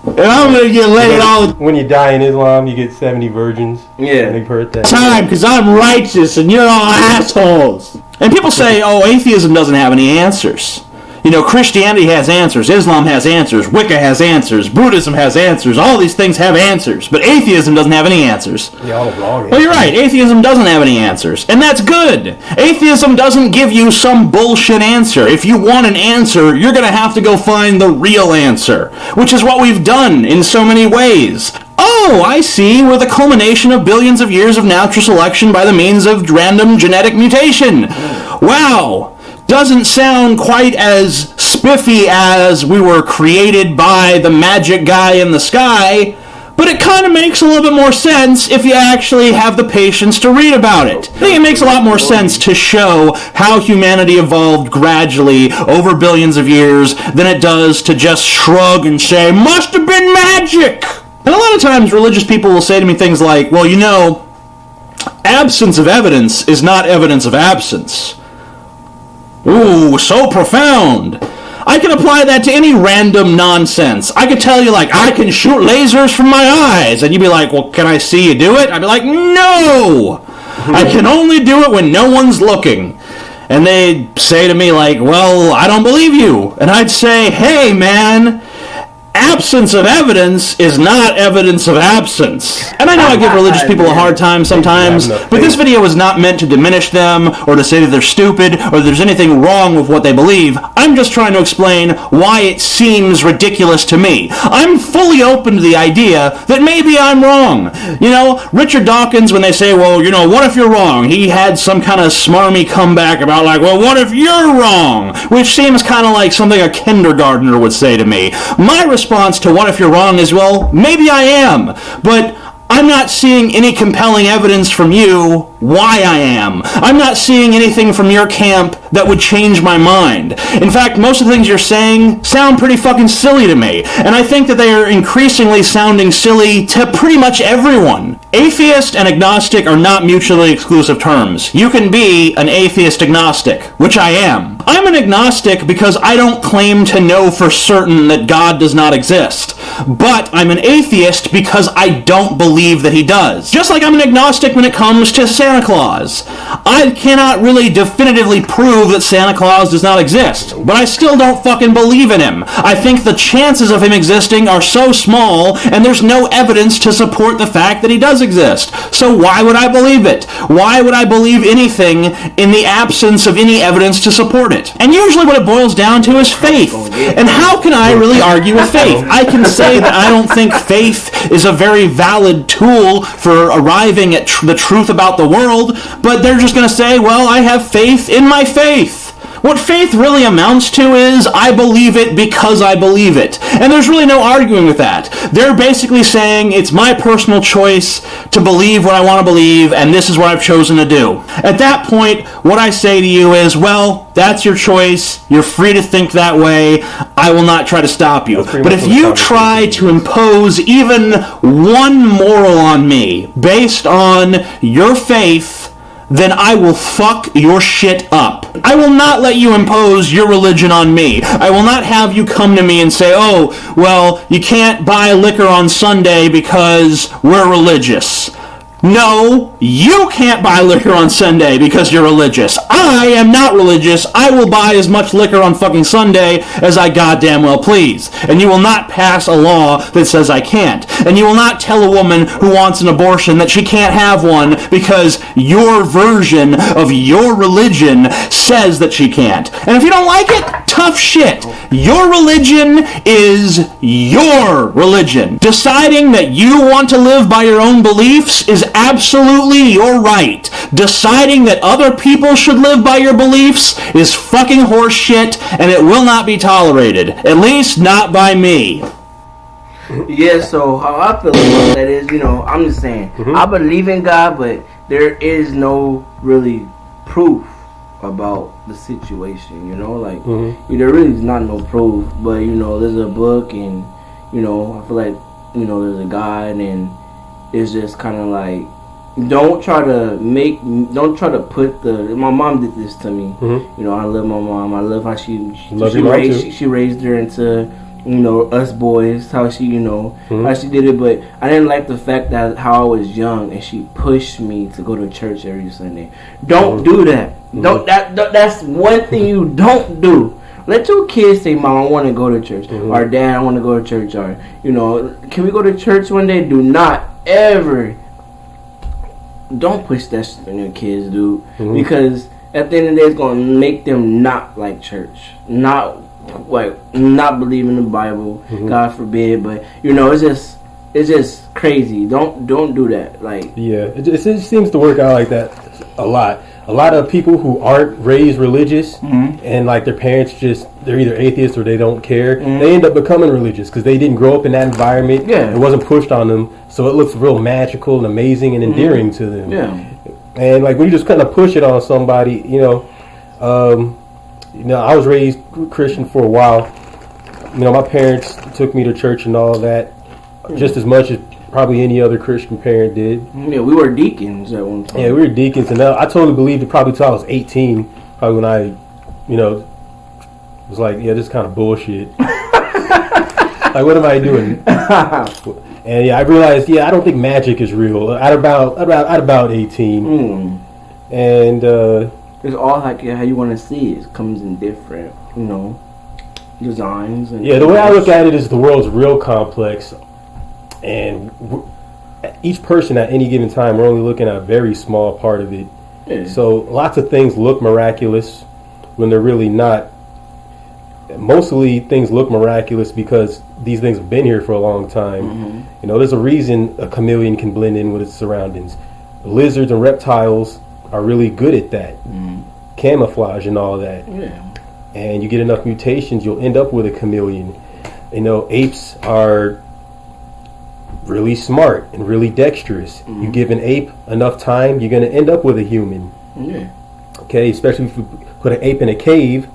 And I'm gonna get laid all the When you die in Islam, you get 70 virgins. Yeah. They've heard that. time because I'm righteous and you're all assholes. And people say, oh, atheism doesn't have any answers. You know, Christianity has answers, Islam has answers, Wicca has answers, Buddhism has answers, all these things have answers, but atheism doesn't have any answers. Yeah, all the wrong answers. Well, you're right, atheism doesn't have any answers, and that's good. Atheism doesn't give you some bullshit answer. If you want an answer, you're going to have to go find the real answer, which is what we've done in so many ways. Oh, I see, we're the culmination of billions of years of natural selection by the means of random genetic mutation. Wow. Doesn't sound quite as spiffy as we were created by the magic guy in the sky, but it kind of makes a little bit more sense if you actually have the patience to read about it. I think it makes a lot more sense to show how humanity evolved gradually over billions of years than it does to just shrug and say, must have been magic! And a lot of times religious people will say to me things like, well, you know, absence of evidence is not evidence of absence. Ooh, so profound. I can apply that to any random nonsense. I could tell you, like, I can shoot lasers from my eyes. And you'd be like, well, can I see you do it? I'd be like, no! I can only do it when no one's looking. And they'd say to me, like, well, I don't believe you. And I'd say, hey, man, absence of evidence is not evidence of absence. And I know I give religious people a hard time sometimes, but this video is not meant to diminish them or to say that they're stupid or there's anything wrong with what they believe. I'm just trying to explain why it seems ridiculous to me. I'm fully open to the idea that maybe I'm wrong. You know, Richard Dawkins, when they say, well, you know, what if you're wrong? He had some kind of smarmy comeback about like, well, what if you're wrong? Which seems kind of like something a kindergartner would say to me. My response to what if you're wrong is, well, maybe I am, but I'm not seeing any compelling evidence from you why I am. I'm not seeing anything from your camp that would change my mind. In fact, most of the things you're saying sound pretty fucking silly to me, and I think that they are increasingly sounding silly to pretty much everyone. Atheist and agnostic are not mutually exclusive terms. You can be an atheist agnostic, which I am. I'm an agnostic because I don't claim to know for certain that God does not exist, but I'm an atheist because I don't believe that he does. Just like I'm an agnostic when it comes to Santa Claus. I cannot really definitively prove that Santa Claus does not exist, but I still don't fucking believe in him. I think the chances of him existing are so small, and there's no evidence to support the fact that he does exist. So why would I believe it? Why would I believe anything in the absence of any evidence to support it? And usually what it boils down to is faith. And how can I really argue with faith? I can say that I don't think faith is a very valid tool for arriving at the truth about the world, but they're just going to say, well, I have faith in my faith. What faith really amounts to is, I believe it because I believe it. And there's really no arguing with that. They're basically saying, it's my personal choice to believe what I want to believe, and this is what I've chosen to do. At that point, what I say to you is, well, that's your choice. You're free to think that way. I will not try to stop you. But if you try to impose even one moral on me based on your faith, then I will fuck your shit up. I will not let you impose your religion on me. I will not have you come to me and say, oh, well, you can't buy liquor on Sunday because we're religious. No, you can't buy liquor on Sunday because you're religious. I am not religious. I will buy as much liquor on fucking Sunday as I goddamn well please. And you will not pass a law that says I can't. And you will not tell a woman who wants an abortion that she can't have one because your version of your religion says that she can't. And if you don't like it, tough shit. Your religion is your religion. Deciding that you want to live by your own beliefs is absolutely your right. Deciding that other people should live by your beliefs is fucking horse shit, and it will not be tolerated. At least not by me. Yeah, so how I feel about that is, I'm just saying, I believe in God, but there is no really proof about the situation, there really is not no proof, but there's a book, and I feel like there's a God, and it's just kind of like, don't try to put my mom did this to me. I love my mom. I love how she raised her into us boys, how she how she did it, but I didn't like the fact that how I was young and she pushed me to go to church every Sunday. Don't do that. That's one thing you don't do. Let your kids say, Mom, I want to go to church, or Dad, I want to go to church, or can we go to church one day? Do not ever, don't push that shit on your kids, dude, because at the end of the day, it's gonna make them not like church, not believe in the Bible, God forbid. But it's just crazy. Don't do that. It seems to work out like that a lot. A lot of people who aren't raised religious and like their parents they're either atheists or they don't care, they end up becoming religious because they didn't grow up in that environment. It wasn't pushed on them, so it looks real magical and amazing and endearing to them. And like when you just kind of push it on somebody, I was raised Christian for a while. My parents took me to church and all that, just as much as probably any other Christian parent did. Yeah, we were deacons at one time. Yeah, we were deacons, and I totally believed it probably till I was 18, probably when I, was like, yeah, this is kind of bullshit. Like, what am I doing? And yeah, I realized, I don't think magic is real. At about 18, and it's all like how you want to see it. It comes in different, designs. And the way I look at it is the world's real complex. And each person at any given time, we're only looking at a very small part of it. So lots of things look miraculous when they're really not. Mostly things look miraculous because these things have been here for a long time. There's a reason a chameleon can blend in with its surroundings. Lizards and reptiles are really good at that. Camouflage and all that. And you get enough mutations, you'll end up with a chameleon. Apes are really smart and really dexterous. You give an ape enough time, you're going to end up with a human. Okay, especially if you put an ape in a cave,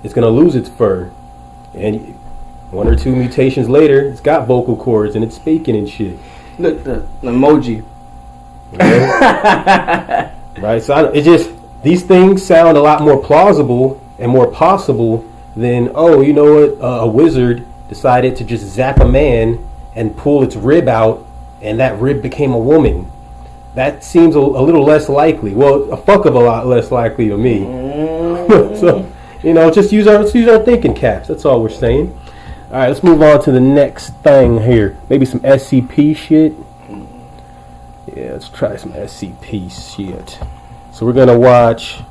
it's going to lose its fur. And one or two mutations later, it's got vocal cords and it's speaking and shit. Look, the emoji. Right, so these things sound a lot more plausible and more possible than, a wizard decided to just zap a man and pull its rib out, and that rib became a woman. That seems a little less likely. Well, a fuck of a lot less likely to me. So, just use our thinking caps. That's all we're saying. All right, let's move on to the next thing here. Maybe some SCP shit. Yeah, let's try some SCP shit. So we're gonna watch.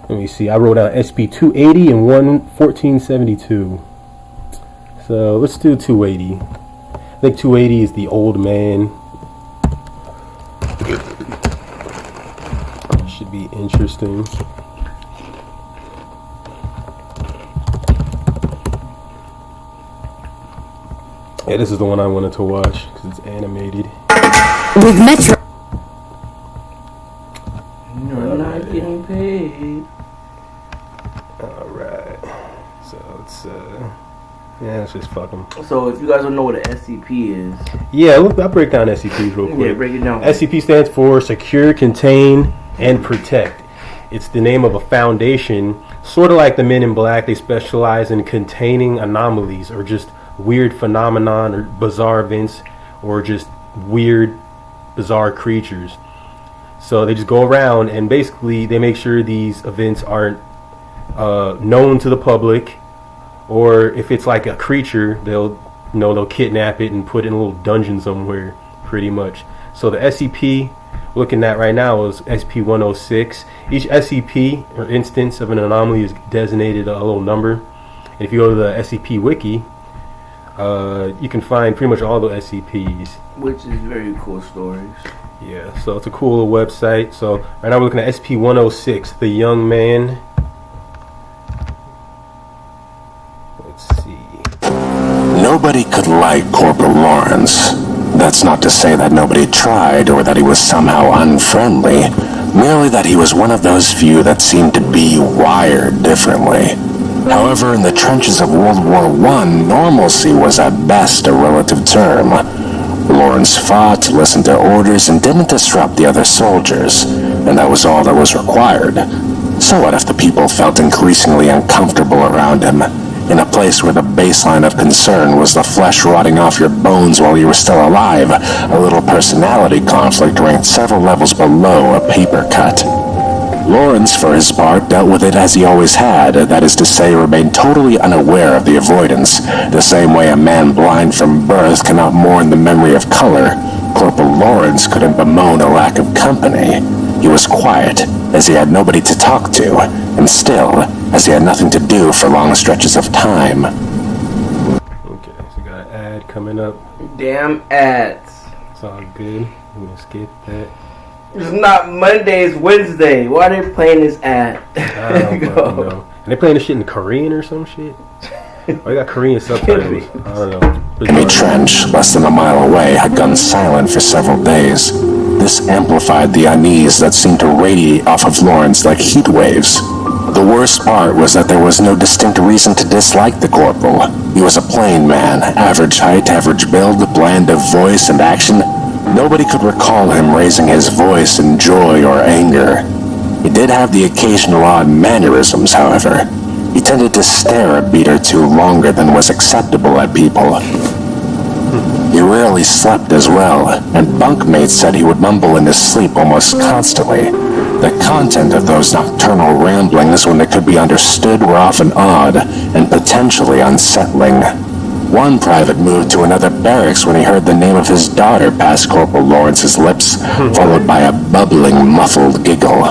Let me see. I wrote out SP-280 and 1472. So let's do 280. I think 280 is the old man. should be interesting. Yeah, this is the one I wanted to watch because it's animated. With Metro. You're not getting paid. Alright. So it's yeah, let's just fuck them. So if you guys don't know what an SCP is. Yeah, look, I'll break down SCPs real quick. Yeah, break it down. SCP stands for Secure, Contain, and Protect. It's the name of a foundation, sort of like the Men in Black. They specialize in containing anomalies or just weird phenomenon or bizarre events or just weird, bizarre creatures. So they just go around and basically they make sure these events aren't known to the public, or if it's like a creature, they'll kidnap it and put it in a little dungeon somewhere, pretty much. So the SCP we're looking at right now is SCP-106. Each SCP or instance of an anomaly is designated a little number. And if you go to the SCP wiki, you can find pretty much all the SCPs. Which is very cool stories. Yeah, so it's a cool little website. So right now we're looking at SCP-106, the young man. Let's see. Nobody could like Corporal Lawrence. That's not to say that nobody tried or that he was somehow unfriendly, merely that he was one of those few that seemed to be wired differently. However, in the trenches of World War I, normalcy was at best a relative term. Lawrence fought, listened to orders, and didn't disrupt the other soldiers, and that was all that was required. So what if the people felt increasingly uncomfortable around him, in a place where the baseline of concern was the flesh rotting off your bones while you were still alive? A little personality conflict ranked several levels below a paper cut. Lawrence, for his part, dealt with it as he always had, that is to say, remained totally unaware of the avoidance, the same way a man blind from birth cannot mourn the memory of color. Corporal Lawrence couldn't bemoan a lack of company. He was quiet, as he had nobody to talk to, and still, as he had nothing to do for long stretches of time. Okay, so we got an ad coming up. Damn ads. It's all good. I'm gonna skip that. It's not Monday, it's Wednesday. Why are they playing this ad? I don't fucking know. And they playing this shit in Korean or some shit? Oh, they got Korean subtitles. I don't know. Enemy trench, less than a mile away, had gone silent for several days. This amplified the unease that seemed to radiate off of Lawrence like heat waves. The worst part was that there was no distinct reason to dislike the corporal. He was a plain man, average height, average build, bland of voice and action. Nobody could recall him raising his voice in joy or anger. He did have the occasional odd mannerisms, however. He tended to stare a beat or two longer than was acceptable at people. He rarely slept as well, and bunkmates said he would mumble in his sleep almost constantly. The content of those nocturnal ramblings, when they could be understood, were often odd and potentially unsettling. One private moved to another barracks when he heard the name of his daughter pass Corporal Lawrence's lips, followed by a bubbling, muffled giggle.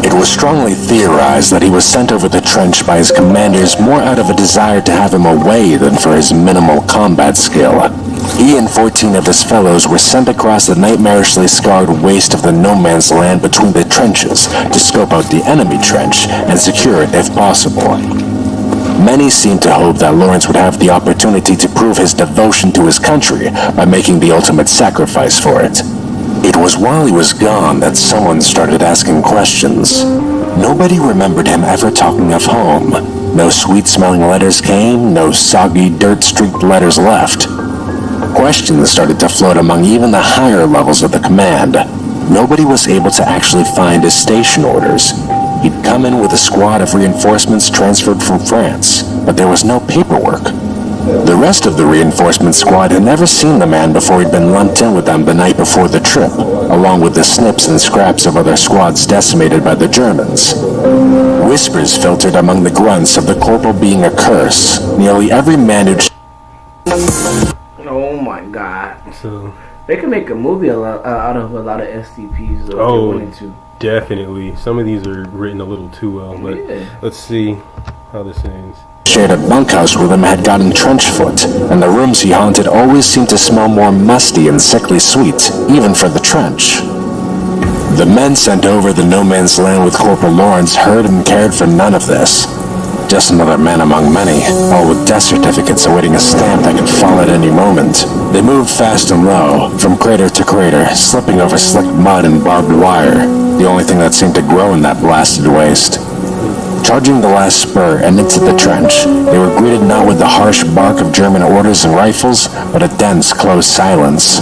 It was strongly theorized that he was sent over the trench by his commanders more out of a desire to have him away than for his minimal combat skill. He and 14 of his fellows were sent across the nightmarishly scarred waste of the no-man's land between the trenches to scope out the enemy trench and secure it if possible. Many seemed to hope that Lawrence would have the opportunity to prove his devotion to his country by making the ultimate sacrifice for it. It was while he was gone that someone started asking questions. Nobody remembered him ever talking of home. No sweet-smelling letters came, no soggy, dirt-streaked letters left. Questions started to float among even the higher levels of the command. Nobody was able to actually find his station orders. He'd come in with a squad of reinforcements transferred from France, but there was no paperwork. The rest of the reinforcement squad had never seen the man before he'd been lumped in with them the night before the trip, along with the snips and scraps of other squads decimated by the Germans. Whispers filtered among the grunts of the corporal being a curse. Nearly every man who'd... Oh my god. So they could make a movie out of a lot of SCPs though, if they wanted to. Definitely. Some of these are written a little too well, but let's see how this ends. Shared a bunkhouse with him had gotten trench foot, and the rooms he haunted always seemed to smell more musty and sickly sweet, even for the trench. The men sent over the no man's land with Corporal Lawrence heard and cared for none of this. Just another man among many, all with death certificates awaiting a stamp that could fall at any moment. They moved fast and low, from crater to crater, slipping over slick mud and barbed wire, the only thing that seemed to grow in that blasted waste. Charging the last spur and into the trench, they were greeted not with the harsh bark of German orders and rifles, but a dense, close silence.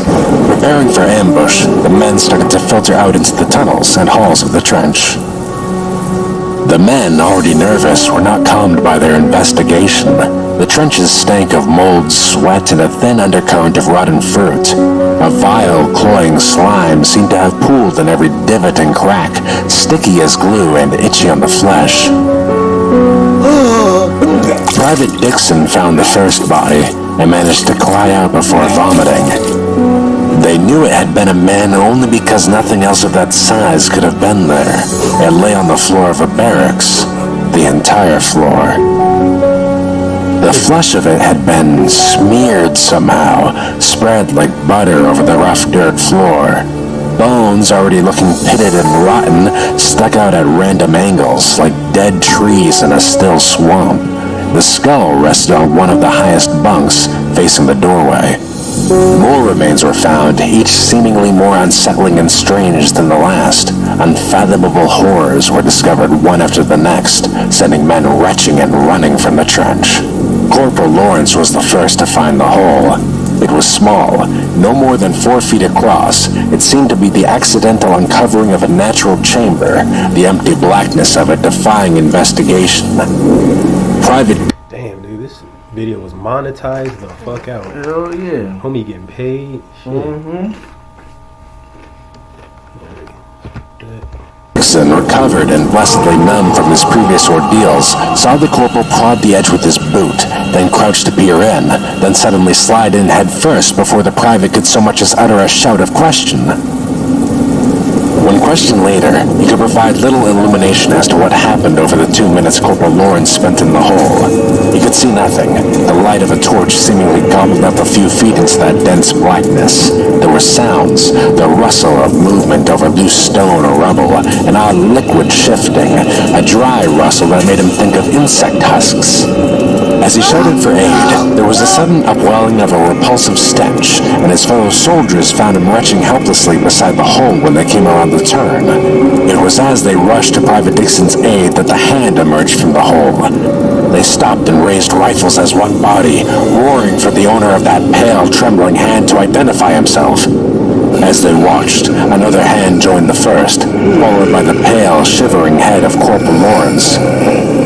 Preparing for ambush, the men started to filter out into the tunnels and halls of the trench. The men, already nervous, were not calmed by their investigation. The trenches stank of mold, sweat, and a thin undercurrent of rotten fruit. A vile, cloying slime seemed to have pooled in every divot and crack, sticky as glue and itchy on the flesh. Private Dixon found the first body and managed to cry out before vomiting. They knew it had been a man only because nothing else of that size could have been there. It lay on the floor of a barracks, the entire floor. The flesh of it had been smeared somehow, spread like butter over the rough dirt floor. Bones, already looking pitted and rotten, stuck out at random angles, like dead trees in a still swamp. The skull rested on one of the highest bunks, facing the doorway. More remains were found, each seemingly more unsettling and strange than the last. Unfathomable horrors were discovered one after the next, sending men retching and running from the trench. Corporal Lawrence was the first to find the hole. It was small, no more than 4 feet across. It seemed to be the accidental uncovering of a natural chamber, the empty blackness of it defying investigation. Private... Damn, dude, this video was monetized the fuck out. Hell yeah. Homie getting paid. Shit. Mm-hmm. Dixon, recovered and blessedly numb from his previous ordeals, saw the corporal prod the edge with his boot, then crouch to peer in, then suddenly slide in head first before the private could so much as utter a shout of question. When questioned later, he could provide little illumination as to what happened over the 2 minutes Corporal Lawrence spent in the hole. He could see nothing. The light of a torch seemingly gobbled up a few feet into that dense blackness. There were sounds, the rustle of movement over loose stone or rubble, an odd liquid shifting, a dry rustle that made him think of insect husks. As he shouted for aid, there was a sudden upwelling of a repulsive stench, and his fellow soldiers found him retching helplessly beside the hole when they came around the turn. It was as they rushed to Private Dixon's aid that the hand emerged from the hole. They stopped and raised rifles as one body, roaring for the owner of that pale, trembling hand to identify himself. As they watched, another hand joined the first, followed by the pale, shivering head of Corporal Lawrence.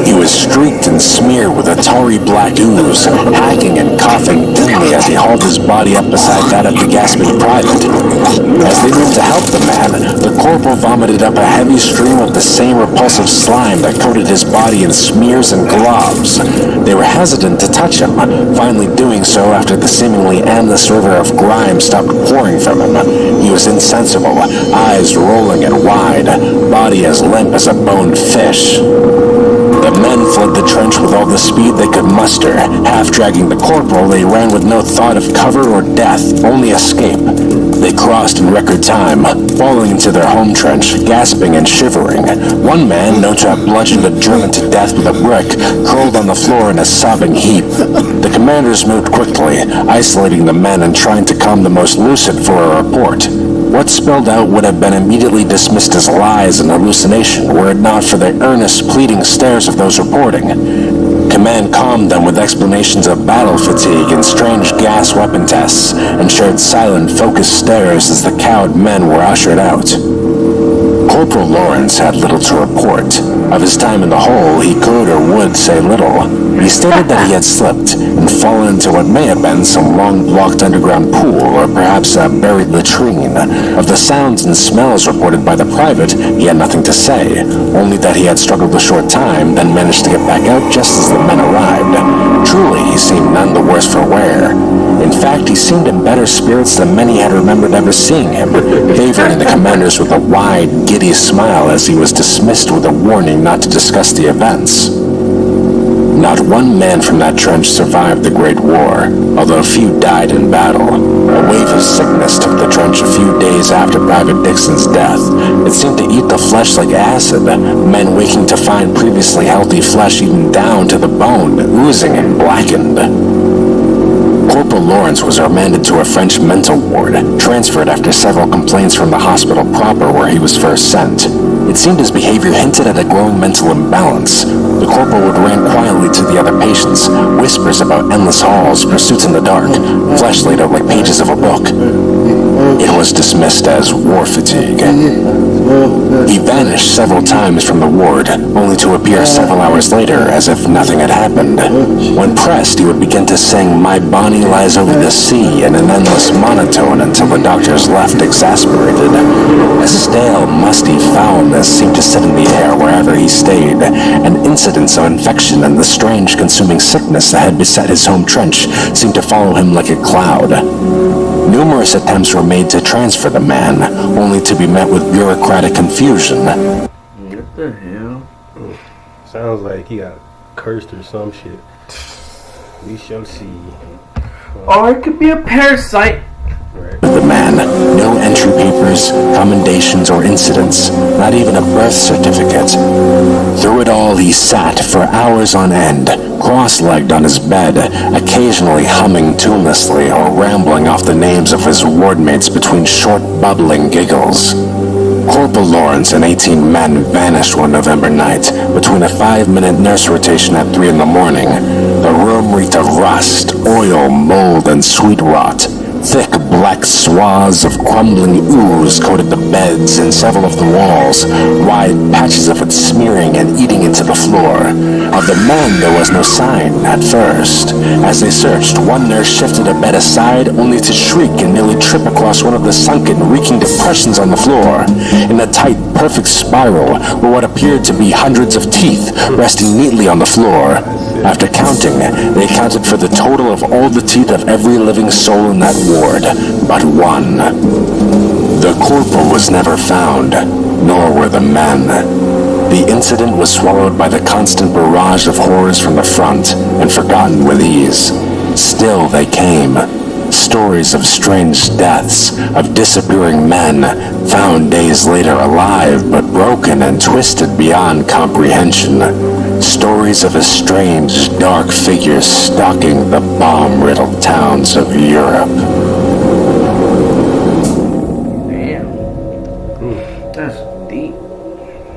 He was streaked and smeared with a tarry black ooze, hacking and coughing thinly as he hauled his body up beside that of the gasping private. As they moved to help the man, the corporal vomited up a heavy stream of the same repulsive slime that coated his body in smears and globs. They were hesitant to touch him, finally doing so after the seemingly endless river of grime stopped pouring from him. He was insensible, eyes rolling and wide, body as limp as a boned fish. The men fled the trench with all the speed they could muster. Half dragging the corporal, they ran with no thought of cover or death, only escape. They crossed in record time, falling into their home trench, gasping and shivering. One man, known to have bludgeoned a German to death with a brick, curled on the floor in a sobbing heap. The commanders moved quickly, isolating the men and trying to calm the most lucid for a report. What spelled out would have been immediately dismissed as lies and hallucination were it not for the earnest, pleading stares of those reporting. Command calmed them with explanations of battle fatigue and strange gas weapon tests, and shared silent, focused stares as the cowed men were ushered out. Corporal Lawrence had little to report. Of his time in the hole, he could or would say little. He stated that he had slipped and fallen into what may have been some long-blocked underground pool or perhaps a buried latrine. Of the sounds and smells reported by the private, he had nothing to say, only that he had struggled a short time, then managed to get back out just as the men arrived. Truly, he seemed none the worse for wear. In fact, he seemed in better spirits than many had remembered ever seeing him, favoring the commanders with a wide, giddy smile as he was dismissed with a warning not to discuss the events. Not one man from that trench survived the Great War, although few died in battle. A wave of sickness took the trench a few days after Private Dixon's death. It seemed to eat the flesh like acid, men waking to find previously healthy flesh eaten down to the bone, oozing and blackened. Corporal Lawrence was remanded to a French mental ward, transferred after several complaints from the hospital proper where he was first sent. It seemed his behavior hinted at a growing mental imbalance. The corporal would rant quietly to the other patients, whispers about endless halls, pursuits in the dark, flesh laid out like pages of a book. It was dismissed as war fatigue. He vanished several times from the ward, only to appear several hours later as if nothing had happened. When pressed, he would begin to sing "My Bonnie Lies Over the Sea" in an endless monotone until the doctors left exasperated. A stale, musty foulness seemed to sit in the air wherever he stayed, and incidents of infection and the strange consuming sickness that had beset his home trench seemed to follow him like a cloud. Numerous attempts were made to transfer the man, only to be met with bureaucratic confusion. What the hell? Sounds like he got cursed or some shit. We shall see. Or it could be a parasite. The man, no entry papers, commendations, or incidents, not even a birth certificate. Through it all, he sat for hours on end, cross-legged on his bed, occasionally humming tunelessly or rambling off the names of his wardmates between short, bubbling giggles. Corporal Lawrence and 18 men vanished one November night between a 5-minute nurse rotation at 3 in the morning. The room reeked of rust, oil, mold, and sweet rot. Thick black swaths of crumbling ooze coated the beds and several of the walls, wide patches of it smearing and eating into the floor. Of the men there was no sign at first. As they searched, one nurse shifted a bed aside only to shriek and nearly trip across one of the sunken, reeking depressions on the floor. In a tight, perfect spiral were what appeared to be hundreds of teeth resting neatly on the floor. After counting, they accounted for the total of all the teeth of every living soul in that ward, but one. The corporal was never found, nor were the men. The incident was swallowed by the constant barrage of horrors from the front and forgotten with ease. Still they came. Stories of strange deaths, of disappearing men, found days later alive but broken and twisted beyond comprehension. Stories of a strange, dark figure stalking the bomb-riddled towns of Europe. Damn. That's deep.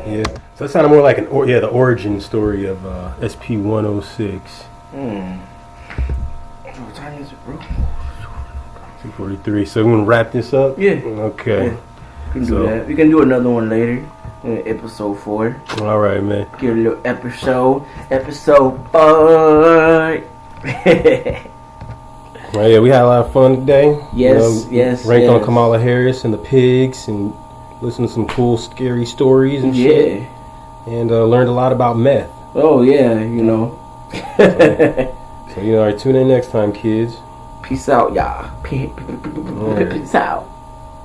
Yeah. So that sounded more like the origin story of SP-106. What time is it, bro? 2:43. So we want to wrap this up? Yeah. Okay. Yeah. We can do that. We can do another one later. Episode 4. All right, man. Give a little episode 4. Well, yeah, we had a lot of fun today. Yes, yes. Ranked on Kamala Harris and the pigs, and listened to some cool, scary stories and shit. And learned a lot about meth. Oh yeah, you know. So all right, tune in next time, kids. Peace out, y'all. Peace out.